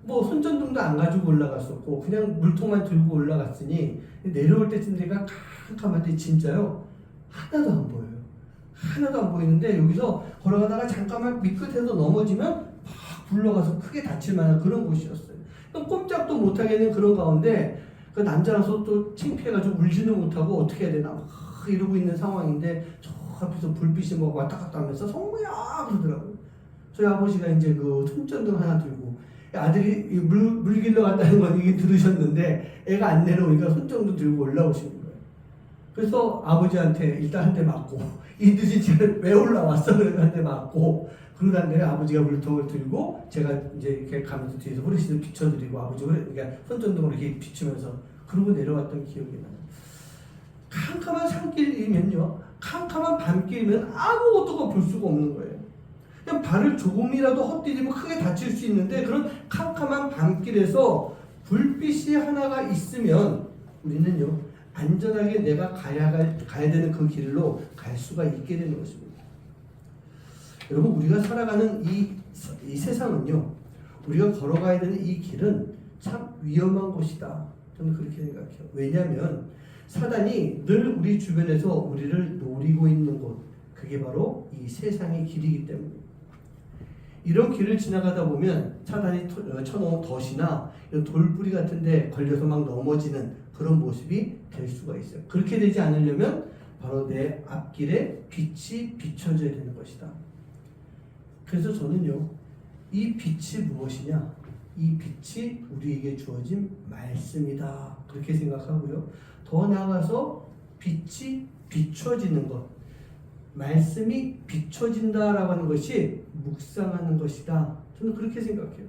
뭐 손전등도 안 가지고 올라갔었고 그냥 물통만 들고 올라갔으니 내려올 때쯤 되니까 캄캄한데 진짜요 하나도 안 보여요. 하나도 안 보이는데 여기서 걸어가다가 잠깐만 밑끝에서 넘어지면 막 굴러가서 크게 다칠 만한 그런 곳이었어요. 꼼짝도 못하겠는 그런 가운데 그 남자라서 또 창피해가지고 울지는 못하고 어떻게 해야 되나 막 이러고 있는 상황인데 저 앞에서 불빛이 막 왔다 갔다 하면서 성모야 그러더라고요. 저희 아버지가 이제 그 손전등 하나 들고 아들이 물 길러 갔다는 건 이게 들으셨는데 애가 안 내려오니까 손전등 들고 올라오시는 거예요. 그래서 아버지한테 일단 한 대 맞고 이 늦은 시간에 왜 올라왔어? 그래서 한 대 맞고 그러고 난 다음에 아버지가 물통을 들고 제가 이제 이렇게 가면서 뒤에서 후레쉬를 비춰드리고 아버지 그러니까 손전등으로 이렇게 비추면서 그러고 내려왔던 기억이 나요. 캄캄한 산길이면요, 캄캄한 밤길이면 아무것도 볼 수가 없는 거예요. 그냥 발을 조금이라도 헛디디면 크게 다칠 수 있는데 그런 캄캄한 밤길에서 불빛이 하나가 있으면 우리는요 안전하게 내가 가야 되는 그 길로 갈 수가 있게 되는 것입니다. 여러분 우리가 살아가는 이 세상은요 우리가 걸어가야 되는 이 길은 참 위험한 곳이다. 저는 그렇게 생각해요. 왜냐하면 사단이 늘 우리 주변에서 우리를 노리고 있는 곳 그게 바로 이 세상의 길이기 때문입니다. 이런 길을 지나가다 보면 사단이 쳐놓은 덫이나 이런 돌뿌리 같은 데 걸려서 막 넘어지는 그런 모습이 될 수가 있어요. 그렇게 되지 않으려면 바로 내 앞길에 빛이 비춰져야 되는 것이다. 그래서 저는요 이 빛이 무엇이냐, 이 빛이 우리에게 주어진 말씀이다 그렇게 생각하고요. 더 나아가서 빛이 비춰지는 것, 말씀이 비춰진다라고 하는 것이 묵상하는 것이다. 저는 그렇게 생각해요.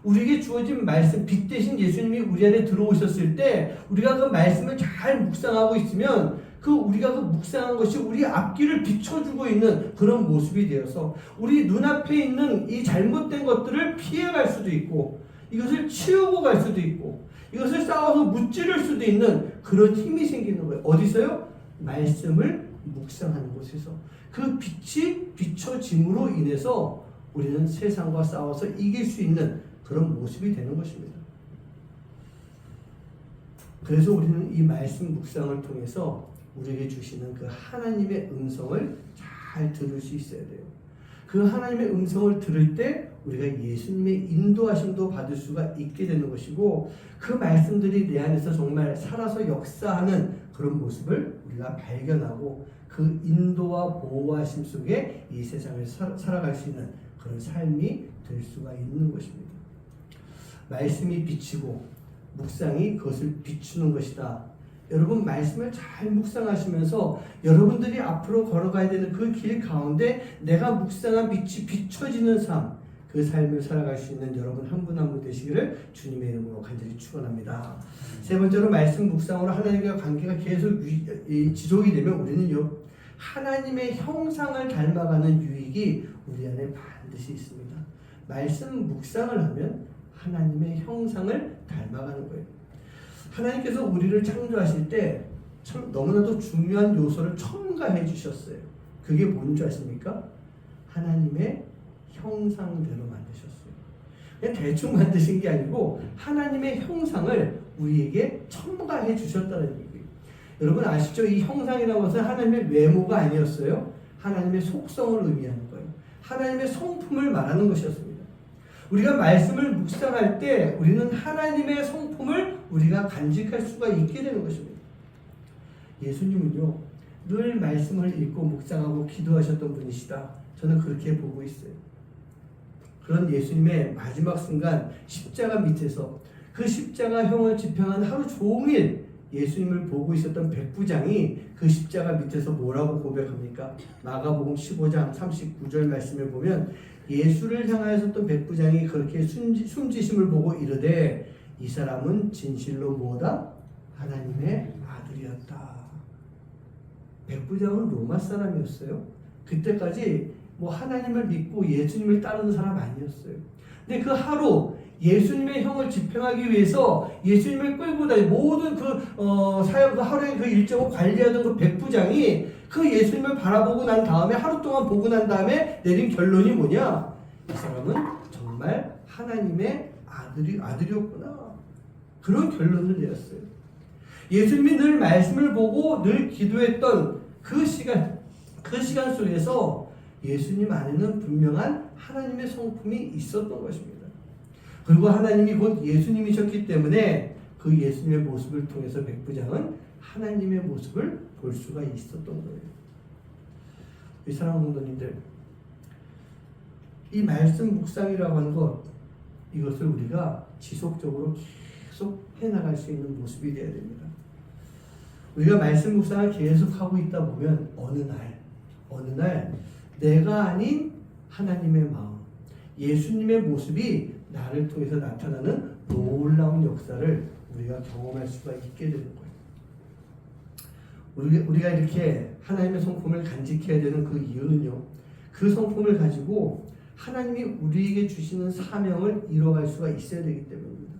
우리에게 주어진 말씀, 빛 대신 예수님이 우리 안에 들어오셨을 때 우리가 그 말씀을 잘 묵상하고 있으면 우리가 그 묵상한 것이 우리 앞길을 비춰주고 있는 그런 모습이 되어서 우리 눈앞에 있는 이 잘못된 것들을 피해갈 수도 있고 이것을 치우고 갈 수도 있고 이것을 싸워서 무찌를 수도 있는 그런 힘이 생기는 거예요. 어디서요? 말씀을 묵상하는 곳에서 그 빛이 비춰짐으로 인해서 우리는 세상과 싸워서 이길 수 있는 그런 모습이 되는 것입니다. 그래서 우리는 이 말씀 묵상을 통해서 우리에게 주시는 그 하나님의 음성을 잘 들을 수 있어야 돼요. 그 하나님의 음성을 들을 때 우리가 예수님의 인도하심도 받을 수가 있게 되는 것이고 그 말씀들이 내 안에서 정말 살아서 역사하는 그런 모습을 우리가 발견하고 그 인도와 보호하심 속에 이 세상을 살아갈 수 있는 그런 삶이 될 수가 있는 것입니다. 말씀이 비치고 묵상이 그것을 비추는 것이다. 여러분 말씀을 잘 묵상하시면서 여러분들이 앞으로 걸어가야 되는 그 길 가운데 내가 묵상한 빛이 비춰지는 삶, 그 삶을 살아갈 수 있는 여러분 한 분 한 분 되시기를 주님의 이름으로 간절히 축원합니다. 세 번째로 말씀 묵상으로 하나님과 관계가 계속 지속이 되면 우리는요 하나님의 형상을 닮아가는 유익이 우리 안에 반드시 있습니다. 말씀 묵상을 하면 하나님의 형상을 닮아가는 거예요. 하나님께서 우리를 창조하실 때 너무나도 중요한 요소를 첨가해 주셨어요. 그게 뭔지 아십니까? 하나님의 형상대로 만드셨어요. 그냥 대충 만드신 게 아니고 하나님의 형상을 우리에게 첨가해 주셨다는 얘기예요. 여러분 아시죠? 이 형상이라는 것은 하나님의 외모가 아니었어요. 하나님의 속성을 의미하는 거예요. 하나님의 성품을 말하는 것이었습니다. 우리가 말씀을 묵상할 때 우리는 하나님의 성품을 우리가 간직할 수가 있게 되는 것입니다. 예수님은요 늘 말씀을 읽고 묵상하고 기도하셨던 분이시다. 저는 그렇게 보고 있어요. 그런 예수님의 마지막 순간 십자가 밑에서 그 십자가형을 지평한 하루 종일 예수님을 보고 있었던 백부장이 그 십자가 밑에서 뭐라고 고백합니까? 마가복음 15장 39절 말씀을 보면 예수를 향하였던 백부장이 그렇게 숨지심을 보고 이르되 이 사람은 진실로 뭐다? 하나님의 아들이었다. 백부장은 로마 사람이었어요. 그때까지 뭐 하나님을 믿고 예수님을 따르는 사람 아니었어요. 근데 그 하루 예수님의 형을 집행하기 위해서 예수님을 끌고 다니 모든 사역 하루의 그 일정을 관리하던 그 백부장이 그 예수님을 바라보고 난 다음에 하루 동안 보고 난 다음에 내린 결론이 뭐냐? 이 사람은 정말 하나님의 아들이었구나. 그런 결론을 내렸어요. 예수님이 늘 말씀을 보고 늘 기도했던 그 시간 속에서 예수님 안에는 분명한 하나님의 성품이 있었던 것입니다. 그리고 하나님이 곧 예수님이셨기 때문에 그 예수님의 모습을 통해서 백부장은 하나님의 모습을 볼 수가 있었던 거예요. 이 사랑하는 성도님들, 이 말씀 묵상이라고 하는 것, 이것을 우리가 지속적으로 계속 해나갈 수 있는 모습이 되어야 됩니다. 우리가 말씀 묵상을 계속하고 있다 보면 어느 날 내가 아닌 하나님의 마음, 예수님의 모습이 나를 통해서 나타나는 놀라운 역사를 우리가 경험할 수가 있게 되는 거예요. 우리가 이렇게 하나님의 성품을 간직해야 되는 그 이유는요, 그 성품을 가지고 하나님이 우리에게 주시는 사명을 이뤄갈 수가 있어야 되기 때문입니다.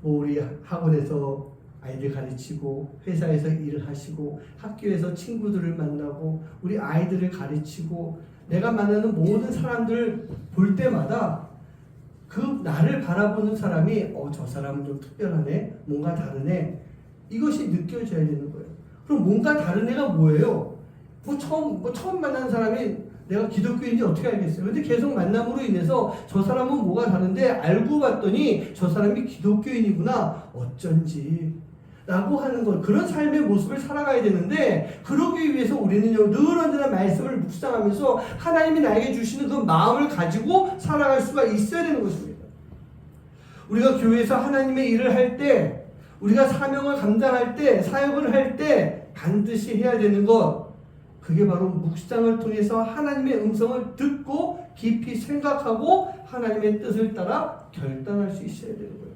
우리 학원에서 아이들 가르치고, 회사에서 일을 하시고, 학교에서 친구들을 만나고, 우리 아이들을 가르치고, 내가 만나는 모든 사람들을 볼 때마다 그 나를 바라보는 사람이 저 사람은 좀 특별하네, 뭔가 다르네, 이것이 느껴져야 되는 거예요. 그럼 뭔가 다른 애가 뭐예요? 처음 만난 사람이 내가 기독교인지 어떻게 알겠어요? 근데 계속 만남으로 인해서 저 사람은 뭐가 다른데 알고 봤더니 저 사람이 기독교인이구나, 어쩐지 라고 하는 것, 그런 삶의 모습을 살아가야 되는데, 그러기 위해서 우리는요 늘 언제나 말씀을 묵상하면서 하나님이 나에게 주시는 그 마음을 가지고 살아갈 수가 있어야 되는 것입니다. 우리가 교회에서 하나님의 일을 할 때, 우리가 사명을 감당할 때, 사역을 할 때 반드시 해야 되는 것, 그게 바로 묵상을 통해서 하나님의 음성을 듣고 깊이 생각하고 하나님의 뜻을 따라 결단할 수 있어야 되는 거예요.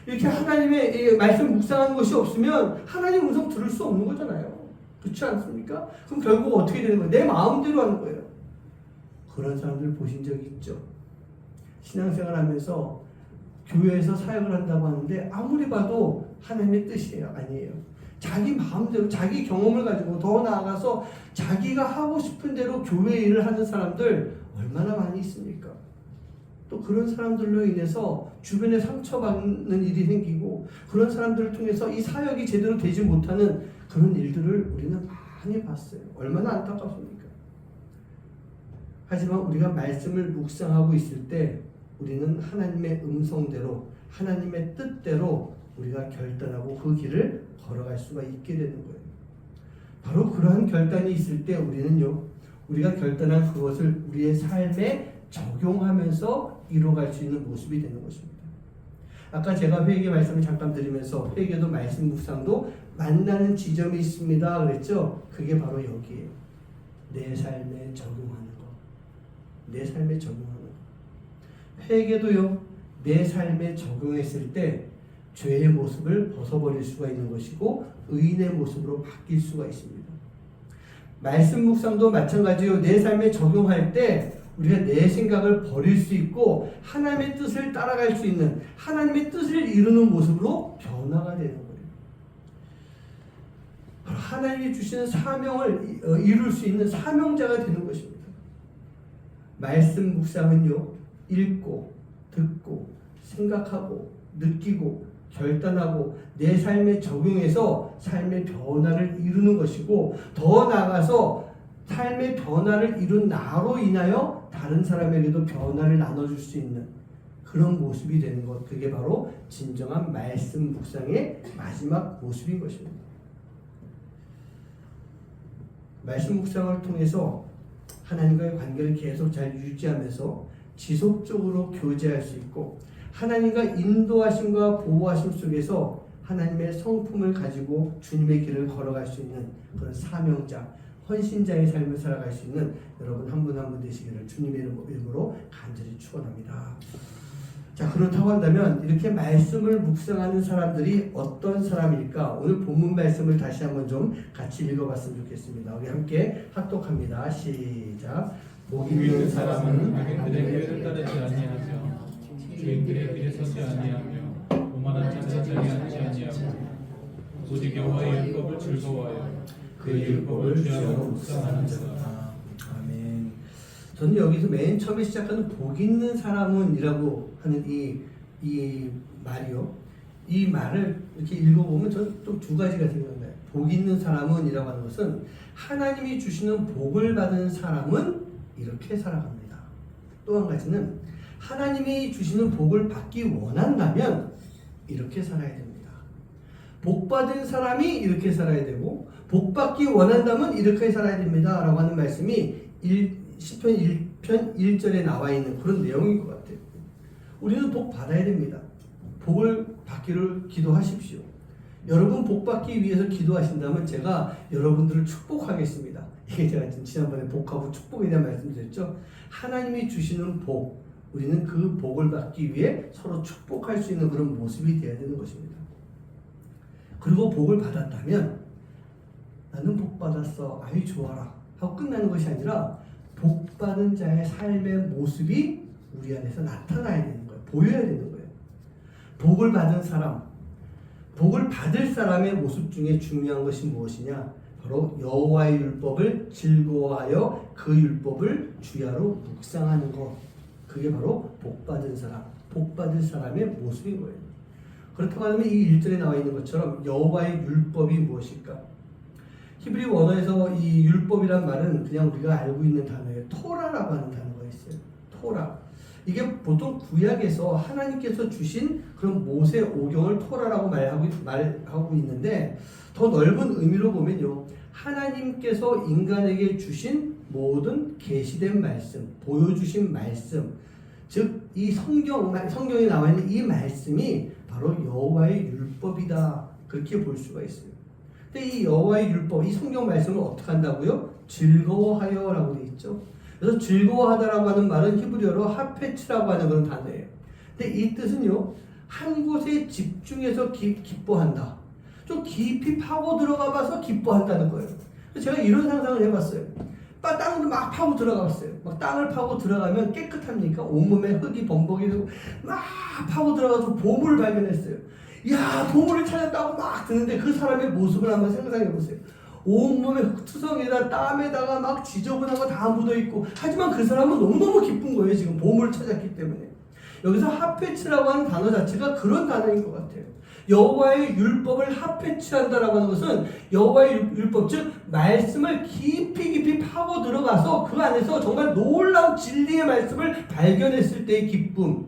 이렇게 하나님의 말씀 묵상하는 것이 없으면 하나님 음성 들을 수 없는 거잖아요. 그렇지 않습니까? 그럼 결국 어떻게 되는 거예요? 내 마음대로 하는 거예요. 그런 사람들 보신 적이 있죠. 신앙생활 하면서 교회에서 사역을 한다고 하는데 아무리 봐도 하나님의 뜻이에요. 아니에요. 자기 마음대로, 자기 경험을 가지고, 더 나아가서 자기가 하고 싶은 대로 교회 일을 하는 사람들 얼마나 많이 있습니까? 또 그런 사람들로 인해서 주변에 상처받는 일이 생기고, 그런 사람들을 통해서 이 사역이 제대로 되지 못하는 그런 일들을 우리는 많이 봤어요. 얼마나 안타깝습니까? 하지만 우리가 말씀을 묵상하고 있을 때 우리는 하나님의 음성대로, 하나님의 뜻대로 우리가 결단하고 그 길을 걸어갈 수가 있게 되는 거예요. 바로 그러한 결단이 있을 때 우리는요, 우리가 결단한 그것을 우리의 삶에 적용하면서 이뤄갈 수 있는 모습이 되는 것입니다. 아까 제가 회개 말씀을 잠깐 드리면서 회개도 말씀 묵상도 만나는 지점이 있습니다 그랬죠? 그게 바로 여기에요. 내 삶에 적용하는 것. 내 삶에 적용하는 것. 회개도요, 내 삶에 적용했을 때 죄의 모습을 벗어버릴 수가 있는 것이고 의인의 모습으로 바뀔 수가 있습니다. 말씀 묵상도 마찬가지요. 내 삶에 적용할 때 우리가 내 생각을 버릴 수 있고 하나님의 뜻을 따라갈 수 있는, 하나님의 뜻을 이루는 모습으로 변화가 되는 거예요. 하나님이 주시는 사명을 이룰 수 있는 사명자가 되는 것입니다. 말씀 묵상은요, 읽고 듣고 생각하고 느끼고 결단하고 내 삶에 적용해서 삶의 변화를 이루는 것이고, 더 나아가서 삶의 변화를 이룬 나로 인하여 다른 사람에게도 변화를 나눠줄 수 있는 그런 모습이 되는 것, 그게 바로 진정한 말씀 묵상의 마지막 모습인 것입니다. 말씀 묵상을 통해서 하나님과의 관계를 계속 잘 유지하면서 지속적으로 교제할 수 있고, 하나님과 인도하심과 보호하심 속에서 하나님의 성품을 가지고 주님의 길을 걸어갈 수 있는 그런 사명자, 헌신자의 삶을 살아갈 수 있는 여러분 한 분 한 분 되시기를 주님의 이름으로 간절히 축원합니다. 자, 그렇다고 한다면 이렇게 말씀을 묵상하는 사람들이 어떤 사람일까? 오늘 본문 말씀을 다시 한번 좀 같이 읽어봤으면 좋겠습니다. 우리 함께 합독합니다. 시작. 복 있는 사람은 그들의 뜻을 따르지 아니하죠. 죄인들의 길에 서지 아니하며 오만한 자의 자리에 앉지 아니하고 오직 여호와의 율법을 즐거워하여 그의 율법을 주야로 묵상하는 자다. 아멘. 저는 여기서 맨 처음에 시작하는 복 있는 사람은이라고 하는 이 말이요. 이 말을 이렇게 읽어보면 저는 좀 두 가지가 생각나요. 복 있는 사람은이라고 하는 것은 하나님이 주시는 복을 받은 사람은 이렇게 살아갑니다. 또 한 가지는 하나님이 주시는 복을 받기 원한다면 이렇게 살아야 됩니다. 복 받은 사람이 이렇게 살아야 되고 복 받기 원한다면 이렇게 살아야 됩니다. 라고 하는 말씀이 시편 1편 1절에 나와 있는 그런 내용인 것 같아요. 우리는 복 받아야 됩니다. 복을 받기를 기도하십시오. 여러분 복 받기 위해서 기도하신다면 제가 여러분들을 축복하겠습니다. 이게 제가 지난번에 복하고 축복에 대한 말씀드렸죠. 하나님이 주시는 복, 우리는 그 복을 받기 위해 서로 축복할 수 있는 그런 모습이 되어야 되는 것입니다. 그리고 복을 받았다면 나는 복 받았어, 아이 좋아라 하고 끝나는 것이 아니라 복 받은 자의 삶의 모습이 우리 안에서 나타나야 되는 거예요. 보여야 되는 거예요. 복을 받은 사람, 복을 받을 사람의 모습 중에 중요한 것이 무엇이냐? 바로 여호와의 율법을 즐거워하여 그 율법을 주야로 묵상하는 것. 그게 바로 복 받은 사람, 복 받을 사람의 모습인 거예요. 그렇다고 하면 이 1절에 나와 있는 것처럼 여호와의 율법이 무엇일까? 히브리 원어에서 이 율법이란 말은 그냥 우리가 알고 있는 단어예요. 토라라고 하는 단어가 있어요. 토라. 이게 보통 구약에서 하나님께서 주신 그런 모세 오경을 토라라고 말하고 있는데 더 넓은 의미로 보면요. 하나님께서 인간에게 주신 모든 계시된 말씀, 보여주신 말씀, 즉 이 성경에 나와 있는 이 말씀이 바로 여호와의 율법이다. 그렇게 볼 수가 있어요. 근데 이 여호와의 율법, 이 성경 말씀을 어떻게 한다고요? 즐거워하여라고 되어 있죠. 그래서 즐거워하다라고 하는 말은 히브리어로 하페츠라고 하는 그런 단어예요. 근데 이 뜻은요, 한 곳에 집중해서 기뻐한다. 좀 깊이 파고 들어가 봐서 기뻐한다는 거예요. 그래서 제가 이런 상상을 해봤어요. 땅을 막 파고 들어갔어요. 막 땅을 파고 들어가면 깨끗합니까? 온몸에 흙이 범벅이 되고 막 파고 들어가서 보물을 발견했어요. 이야, 보물을 찾았다고 막 드는데 그 사람의 모습을 한번 상상해 보세요. 온몸에 흙투성이나 땀에다가 막 지저분한 거 다 묻어있고 하지만 그 사람은 너무너무 기쁜 거예요. 지금 보물을 찾았기 때문에. 여기서 하페츠라고 하는 단어 자체가 그런 단어인 것 같아요. 여호와의 율법을 하페츠한다라고 하는 것은 여호와의 율법, 즉 말씀을 깊이 파고 들어가서 그 안에서 정말 놀라운 진리의 말씀을 발견했을 때의 기쁨,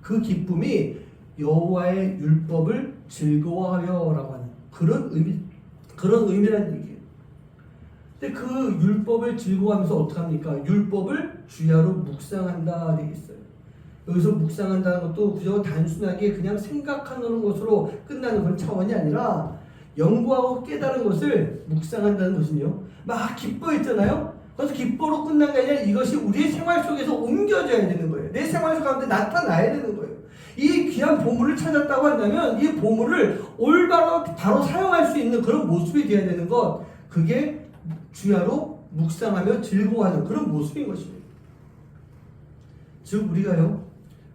그 기쁨이 여호와의 율법을 즐거워하여라고 하는 그런 의미라는 얘기예요. 근데 그 율법을 즐거워하면서 어떻게 합니까? 율법을 주야로 묵상한다 되겠어요. 여기서 묵상한다는 것도 그저 단순하게 그냥 생각하는 것으로 끝나는 그런 차원이 아니라 연구하고 깨달은 것을 묵상한다는 것은요, 막 기뻐했잖아요. 그래서 기뻐로 끝난 게 아니라 이것이 우리의 생활 속에서 옮겨져야 되는 거예요. 내 생활 속 가운데 나타나야 되는 거예요. 이 귀한 보물을 찾았다고 한다면 이 보물을 올바로 바로 사용할 수 있는 그런 모습이 되어야 되는 것, 그게 주야로 묵상하며 즐거워하는 그런 모습인 것입니다. 즉 우리가요,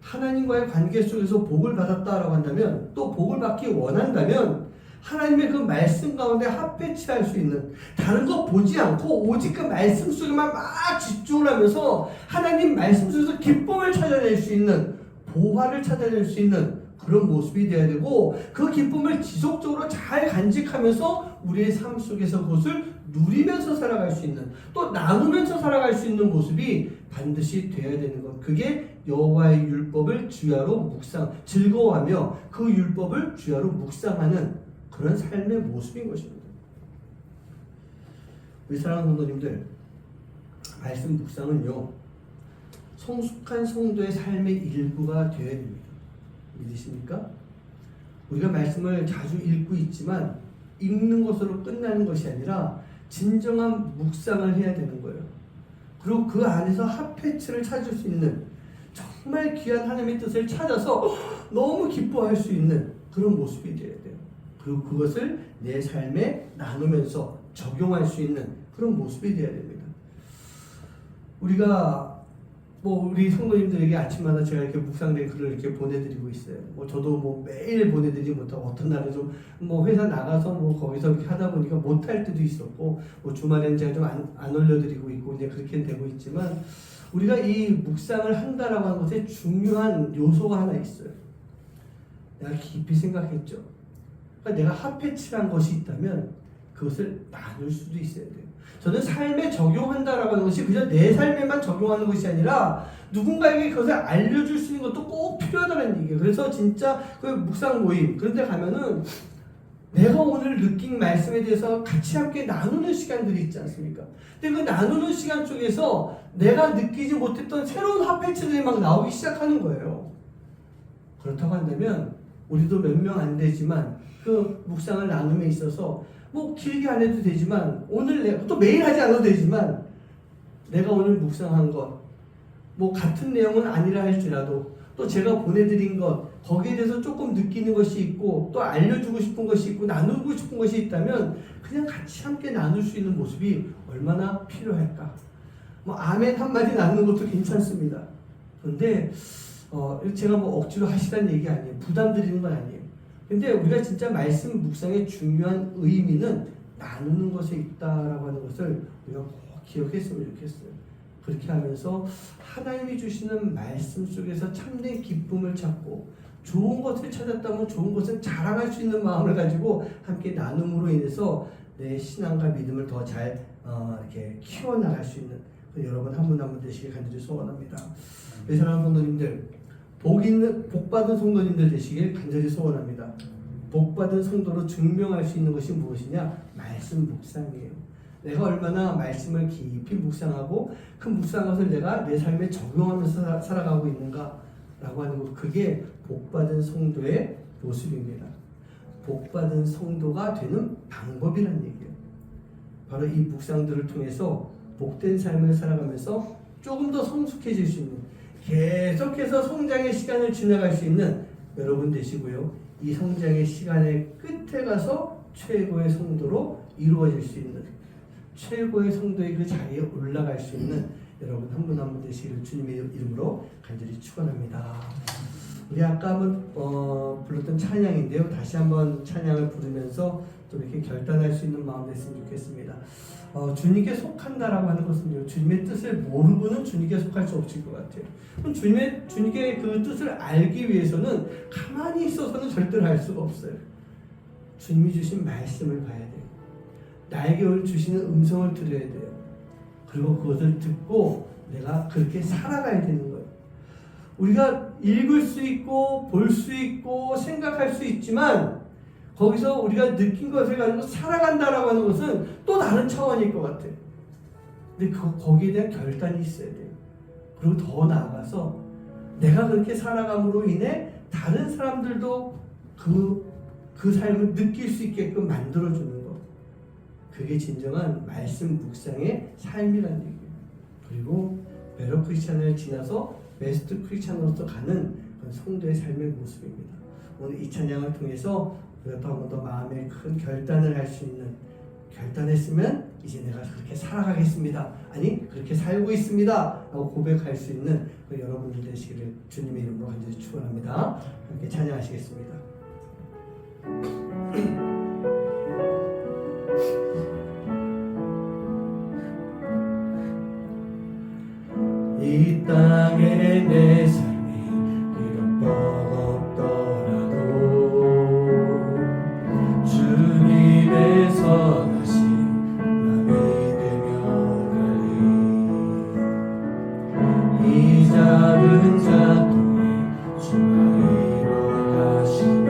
하나님과의 관계 속에서 복을 받았다라고 한다면, 또 복을 받기 원한다면 하나님의 그 말씀 가운데 하페치할 수 있는, 다른 거 보지 않고 오직 그 말씀 속에만 막 집중을 하면서 하나님 말씀 속에서 기쁨을 찾아낼 수 있는, 보화를 찾아낼 수 있는 그런 모습이 되어야 되고, 그 기쁨을 지속적으로 잘 간직하면서 우리의 삶 속에서 그것을 누리면서 살아갈 수 있는, 또 나누면서 살아갈 수 있는 모습이 반드시 되어야 되는 것. 그게 여호와의 율법을 주야로 즐거워하며 그 율법을 주야로 묵상하는 그런 삶의 모습인 것입니다. 우리 사랑하는 성도님들, 말씀 묵상은요, 성숙한 성도의 삶의 일부가 되어야 됩니다. 믿으십니까? 우리가 말씀을 자주 읽고 있지만 읽는 것으로 끝나는 것이 아니라 진정한 묵상을 해야 되는 거예요. 그리고 그 안에서 하페츠를 찾을 수 있는, 정말 귀한 하나님의 뜻을 찾아서 너무 기뻐할 수 있는 그런 모습이 되어야 돼요. 그리고 그것을 내 삶에 나누면서 적용할 수 있는 그런 모습이 되어야 됩니다. 우리가 뭐 우리 성도님들에게 아침마다 제가 이렇게 묵상된 글을 이렇게 보내드리고 있어요. 뭐 저도 뭐 매일 보내드리지 못하고 어떤 날은 좀 뭐 회사 나가서 뭐 거기서 이렇게 하다 보니까 못할 때도 있었고 뭐 주말에는 제가 좀 안 올려드리고 있고 이제 그렇게 되고 있지만 우리가 이 묵상을 한다라고 하는 것에 중요한 요소가 하나 있어요. 내가 깊이 생각했죠. 그러니까 내가 핫패치한 것이 있다면 그것을 나눌 수도 있어야 돼요. 저는 삶에 적용한다라고 하는 것이 그냥 내 삶에만 적용하는 것이 아니라 누군가에게 그것을 알려줄 수 있는 것도 꼭 필요하다는 얘기예요. 그래서 진짜 그 묵상 모임 그런 데 가면은 내가 오늘 느낀 말씀에 대해서 같이 함께 나누는 시간들이 있지 않습니까? 근데 그 나누는 시간 속에서 내가 느끼지 못했던 새로운 핫패치들이 막 나오기 시작하는 거예요. 그렇다고 한다면 우리도 몇 명 안 되지만 그 묵상을 나눔에 있어서 뭐 길게 안 해도 되지만 오늘 내가 또 매일 하지 않아도 되지만 내가 오늘 묵상한 것 뭐 같은 내용은 아니라 할지라도 또 제가 보내드린 것 거기에 대해서 조금 느끼는 것이 있고 또 알려주고 싶은 것이 있고 나누고 싶은 것이 있다면 그냥 같이 함께 나눌 수 있는 모습이 얼마나 필요할까. 뭐 아멘 한마디 나누는 것도 괜찮습니다. 그런데 제가 뭐 억지로 하시라는 얘기 아니에요. 부담 드리는 건 아니에요. 근데 우리가 진짜 말씀 묵상의 중요한 의미는 나누는 것에 있다라고 하는 것을 우리가 꼭 기억했으면 좋겠어요. 그렇게 하면서 하나님이 주시는 말씀 속에서 참된 기쁨을 찾고 좋은 것을 찾았다면 좋은 것은 자랑할 수 있는 마음을 가지고 함께 나눔으로 인해서 내 신앙과 믿음을 더 잘 이렇게 키워나갈 수 있는 여러분 한 분 한 분 되시길 간절히 소원합니다. 사랑하는 성도님들, 복 받은 성도님들 되시길 간절히 소원합니다. 복 받은 성도로 증명할 수 있는 것이 무엇이냐? 말씀 묵상이에요. 내가 얼마나 말씀을 깊이 묵상하고 그 묵상한 것을 내가 내 삶에 적용하면서 살아가고 있는가라고 하는 것, 그게 복 받은 성도의 모습입니다. 복 받은 성도가 되는 방법이란 얘기예요. 바로 이 묵상들을 통해서 복된 삶을 살아가면서 조금 더 성숙해질 수 있는, 계속해서 성장의 시간을 지나갈 수 있는 여러분 되시고요. 이 성장의 시간의 끝에 가서 최고의 성도로 이루어질 수 있는, 최고의 성도의 그 자리에 올라갈 수 있는 여러분 한 분 한 분 되시기를 주님의 이름으로 간절히 축원합니다. 우리 아까 한번 불렀던 찬양인데요. 다시 한번 찬양을 부르면서 좀 이렇게 결단할 수 있는 마음 됐으면 좋겠습니다. 주님께 속한다라고 하는 것은요, 주님의 뜻을 모르고는 주님께 속할 수 없을 것 같아요. 그럼 주님께 그 뜻을 알기 위해서는 가만히 있어서는 절대로 알 수가 없어요. 주님이 주신 말씀을 봐야 돼요. 나에게 주시는 음성을 들어야 돼요. 그리고 그것을 듣고 내가 그렇게 살아가야 되는 거예요. 우리가 읽을 수 있고 볼 수 있고 생각할 수 있지만 거기서 우리가 느낀 것을 가지고 살아간다라고 하는 것은 또 다른 차원일 것 같아요. 근데 거기에 대한 결단이 있어야 돼요. 그리고 더 나아가서 내가 그렇게 살아감으로 인해 다른 사람들도 그 삶을 느낄 수 있게끔 만들어주는 것. 그게 진정한 말씀 묵상의 삶이라는 얘기예요. 그리고 베러 크리스찬을 지나서 베스트 크리스찬으로서 가는 그런 성도의 삶의 모습입니다. 오늘 이 찬양을 통해서 우리가 또 한 번 더 마음에 큰 결단을 할 수 있는, 결단했으면 이제 내가 그렇게 살아가겠습니다. 아니 그렇게 살고 있습니다. 라고 고백할 수 있는 그 여러분들 되시기를 주님의 이름으로 간절히 축원합니다. 함께 찬양하시겠습니다. 이 땅에 내 삶이 비록 버겁더라도 주님의 선하심 나 믿으며 갈리. 이 작은 작동에 주가 이루어 가시니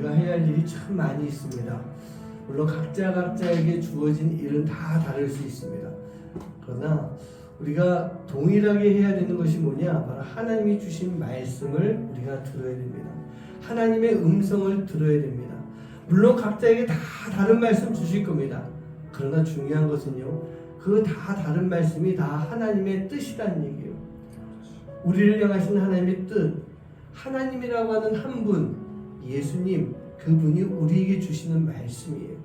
우리가 해야 할 일이 참 많이 있습니다. 물론 각자에게 주어진 일은 다 다를 수 있습니다. 그러나 우리가 동일하게 해야 되는 것이 뭐냐? 바로 하나님이 주신 말씀을 우리가 들어야 됩니다. 하나님의 음성을 들어야 됩니다. 물론 각자에게 다 다른 말씀 주실 겁니다. 그러나 중요한 것은요, 그 다 다른 말씀이 다 하나님의 뜻이라는 얘기예요. 우리를 향하신 하나님의 뜻, 하나님이라고 하는 한 분, 예수님, 그분이 우리에게 주시는 말씀이에요.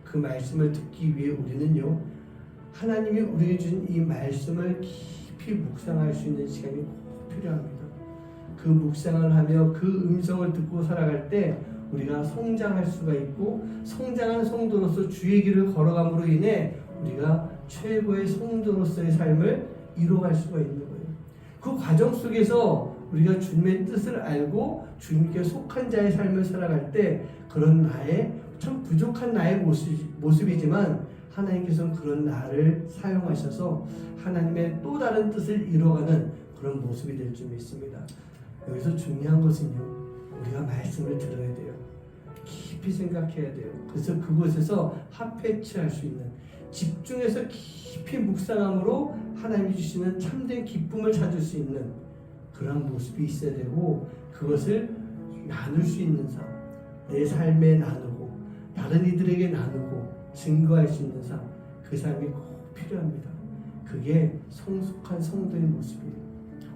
그 말씀을 듣기 위해 우리는요, 하나님이 우리에게 주신 이 말씀을 깊이 묵상할 수 있는 시간이 꼭 필요합니다. 그 묵상을 하며 그 음성을 듣고 살아갈 때 우리가 성장할 수가 있고, 성장한 성도로서 주의 길을 걸어감으로 인해 우리가 최고의 성도로서의 삶을 이루어갈 수가 있는 거예요. 그 과정 속에서 우리가 주님의 뜻을 알고 주님께 속한 자의 삶을 살아갈 때 그런 나의 참 부족한 나의 모습이지만 하나님께서는 그런 나를 사용하셔서 하나님의 또 다른 뜻을 이루어가는 그런 모습이 될 줄 믿습니다. 여기서 중요한 것은요, 우리가 말씀을 들어야 돼요. 깊이 생각해야 돼요. 그래서 그곳에서 합해 취할 수 있는, 집중해서 깊이 묵상함으로 하나님이 주시는 참된 기쁨을 찾을 수 있는 그런 모습이 있어야 되고, 그것을 나눌 수 있는 삶, 내 삶에 나누고 다른 이들에게 나누고 증거할 수 있는 삶, 그 삶이 꼭 필요합니다. 그게 성숙한 성도의 모습이에요.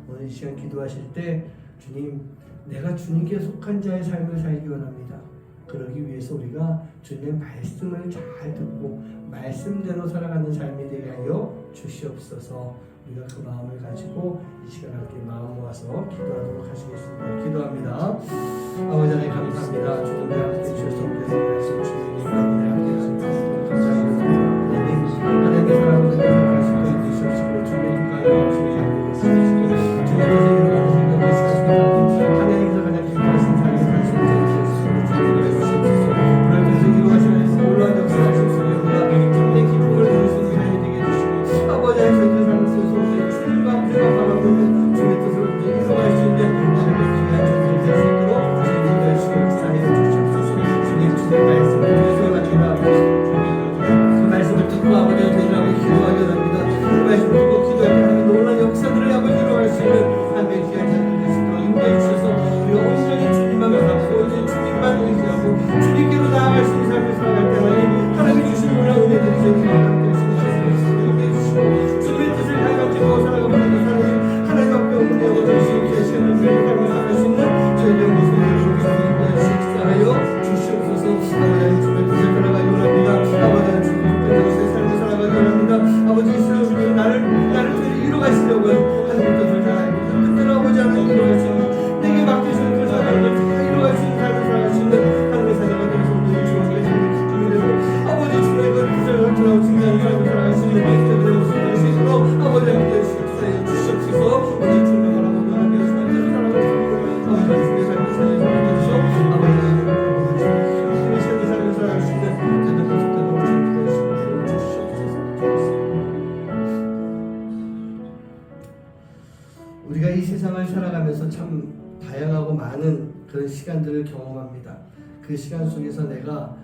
오늘 이 시간 기도하실 때 주님, 내가 주님께 속한 자의 삶을 살기 원합니다. 그러기 위해서 우리가 주님의 말씀을 잘 듣고 말씀대로 살아가는 삶이 되게 하여 주시옵소서. 우리가 그 마음을 가지고 이 시간 함께 마음 모아서 기도하도록 하시겠습니다. 기도합니다. 아버지 하나님 감사합니다. 주님과 함께 주셔서 우리의 말씀 주님이 함께 하시고 감사합니다. 하나님의 사랑으로 살아가실 것 주시옵시고 주님의 인간과 주님의 함께 되시옵시고 주님의 뜻을 이루어가는 생각을 하시옵시고 하나님께서 가장 기뻐하신 삶을 살수 있게 해주시옵시고 주님의 주시옵소서. 우리를 통해서 이루어가시는 놀라운 역사를 하시옵시고 우리가 참된 기쁨을 누릴 수 있는 삶이 되게 해주시고 아버지 하나님 저희들 삶을 통해서 주님과 함께 바라보고 있는 주님의 뜻을 이루어갈 수 있는 하나님의 귀한 존재를 될 수 있도록 주님 인도하시고 역사해 주시옵소서. 주님의 말씀을 통해서 합니다. 그 말씀을 듣고 아버지의 저희들하고 기도하게 합니다. 그 말씀을 듣고 기도할 때 하나님 놀라운 역사들을 아버지 이루어갈 수 있는 하나님의 귀한 자들이 될 수 있도록 인도해 주셔서 우리가 온전히 주님만 바라보고 온전히 주님만 의지하고 주님께로 나아갈 수 있는 삶을 살아갈 때 하나님이 주신 놀라운 은혜들이 저희들과 함께 하시옵소서. 인도해 주시고 주님의 뜻을 가지고 살아가는 사람이 하나님 앞에 오는 영혼을 주님께 하시는 삶을 살아갈 수 있는 저희들의 모습을 식사하여 주시옵소서. 아버지 주님의 뜻을 따라가기 원합니다. 아버지 주님의 뜻을 삶을 살아가기 원합니다. 아버지 이스라엘 나를 이루어가시려고 하나님의 뜻을 잘 알고 뜻대로 아버지 하나님 이루어가시는 내게 맡기신 그 사람을 다 이루어갈 수 있는 삶을 살아갈 수 있는 하나님의 사랑과 되는 성도의 주원과 삶을 기쁨이 되고 아버지 주님의 그 뜻을 갖추라고 증명하는 삶을 살아갈 수 있는 저희들의 모습을 수 있도록 아버지 하나님 주시옵소서. 오늘 주님을 바라보고 하나님의 주님의 뜻을 살아갈 수 있도록 아버지 주님의 삶을 살아주시옵소서. 아버지 주님의 삶을 살아갈 수 있는 저희들 모습대로 주님께 주시옵소서. 우리가 이 세상을 살아가면서 참 다양하고 많은 그런 시간들을 경험합니다. 그 시간 속에서 내가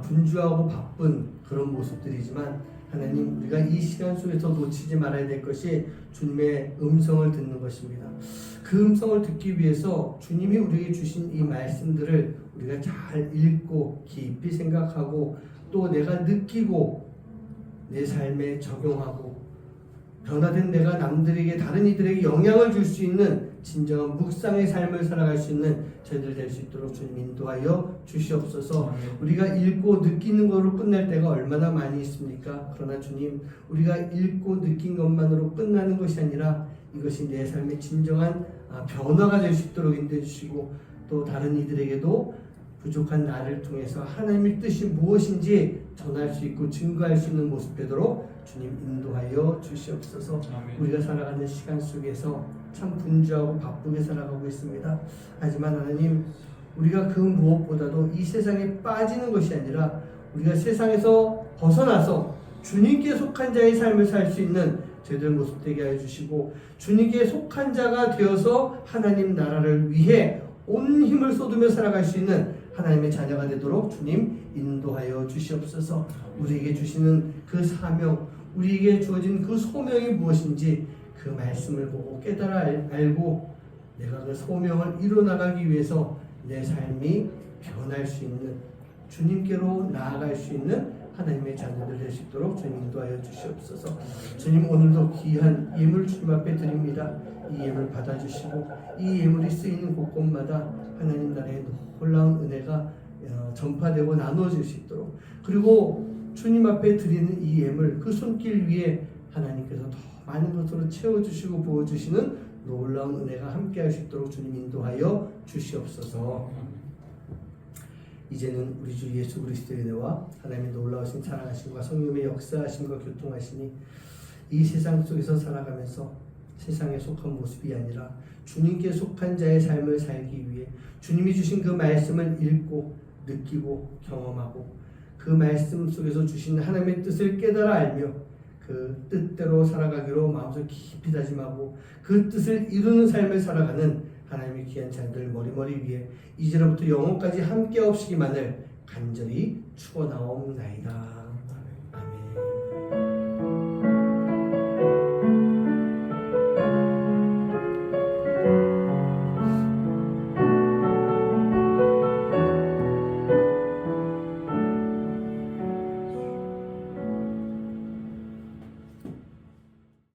분주하고 바쁜 그런 모습들이지만 하나님, 우리가 이 시간 속에서 놓치지 말아야 될 것이 주님의 음성을 듣는 것입니다. 그 음성을 듣기 위해서 주님이 우리에게 주신 이 말씀들을 우리가 잘 읽고 깊이 생각하고 또 내가 느끼고 내 삶에 적용하고 변화된 내가 남들에게 다른 이들에게 영향을 줄 수 있는 진정한 묵상의 삶을 살아갈 수 있는 저희들 될 수 있도록 주님 인도하여 주시옵소서. 우리가 읽고 느끼는 것으로 끝날 때가 얼마나 많이 있습니까? 그러나 주님, 우리가 읽고 느낀 것만으로 끝나는 것이 아니라 이것이 내 삶의 진정한 변화가 될 수 있도록 인도해 주시고 또 다른 이들에게도 부족한 나를 통해서 하나님의 뜻이 무엇인지 전할 수 있고 증거할 수 있는 모습 되도록 주님 인도하여 주시옵소서. 아멘. 우리가 살아가는 시간 속에서 참 분주하고 바쁘게 살아가고 있습니다. 하지만 하나님, 우리가 그 무엇보다도 이 세상에 빠지는 것이 아니라 우리가 세상에서 벗어나서 주님께 속한 자의 삶을 살 수 있는 저희들 모습 되게 하여 주시고 주님께 속한 자가 되어서 하나님 나라를 위해 온 힘을 쏟으며 살아갈 수 있는 하나님의 자녀가 되도록 주님 인도하여 주시옵소서. 우리에게 주시는 그 사명, 우리에게 주어진 그 소명이 무엇인지 그 말씀을 보고 깨달아 알고 내가 그 소명을 이뤄나가기 위해서 내 삶이 변할 수 있는, 주님께로 나아갈 수 있는 하나님의 자녀들 될 수 있도록 주님 인도하여 주시옵소서. 주님, 오늘도 귀한 예물 주님 앞에 드립니다. 이 예물 받아주시고 이 예물이 쓰이는 곳곳마다 하나님 나라의 놀라운 은혜가 전파되고 나누어질 수 있도록, 그리고 주님 앞에 드리는 이 예물 그 손길 위에 하나님께서 더 많은 것으로 채워주시고 부어주시는 놀라운 은혜가 함께할 수 있도록 주님 인도하여 주시옵소서. 이제는 우리 주 예수 그리스도의 은혜와 하나님의 놀라우신 사랑하심과 성령의 역사하심과 교통하심이 이 세상 속에서 살아가면서 세상에 속한 모습이 아니라 주님께 속한 자의 삶을 살기 위해 주님이 주신 그 말씀을 읽고 느끼고 경험하고 그 말씀 속에서 주신 하나님의 뜻을 깨달아 알며 그 뜻대로 살아가기로 마음속 깊이 다짐하고 그 뜻을 이루는 삶을 살아가는 하나님의 귀한 자들 머리머리 위에 이제로부터 영원까지 함께 없시기만을 간절히 축원하옵나이다.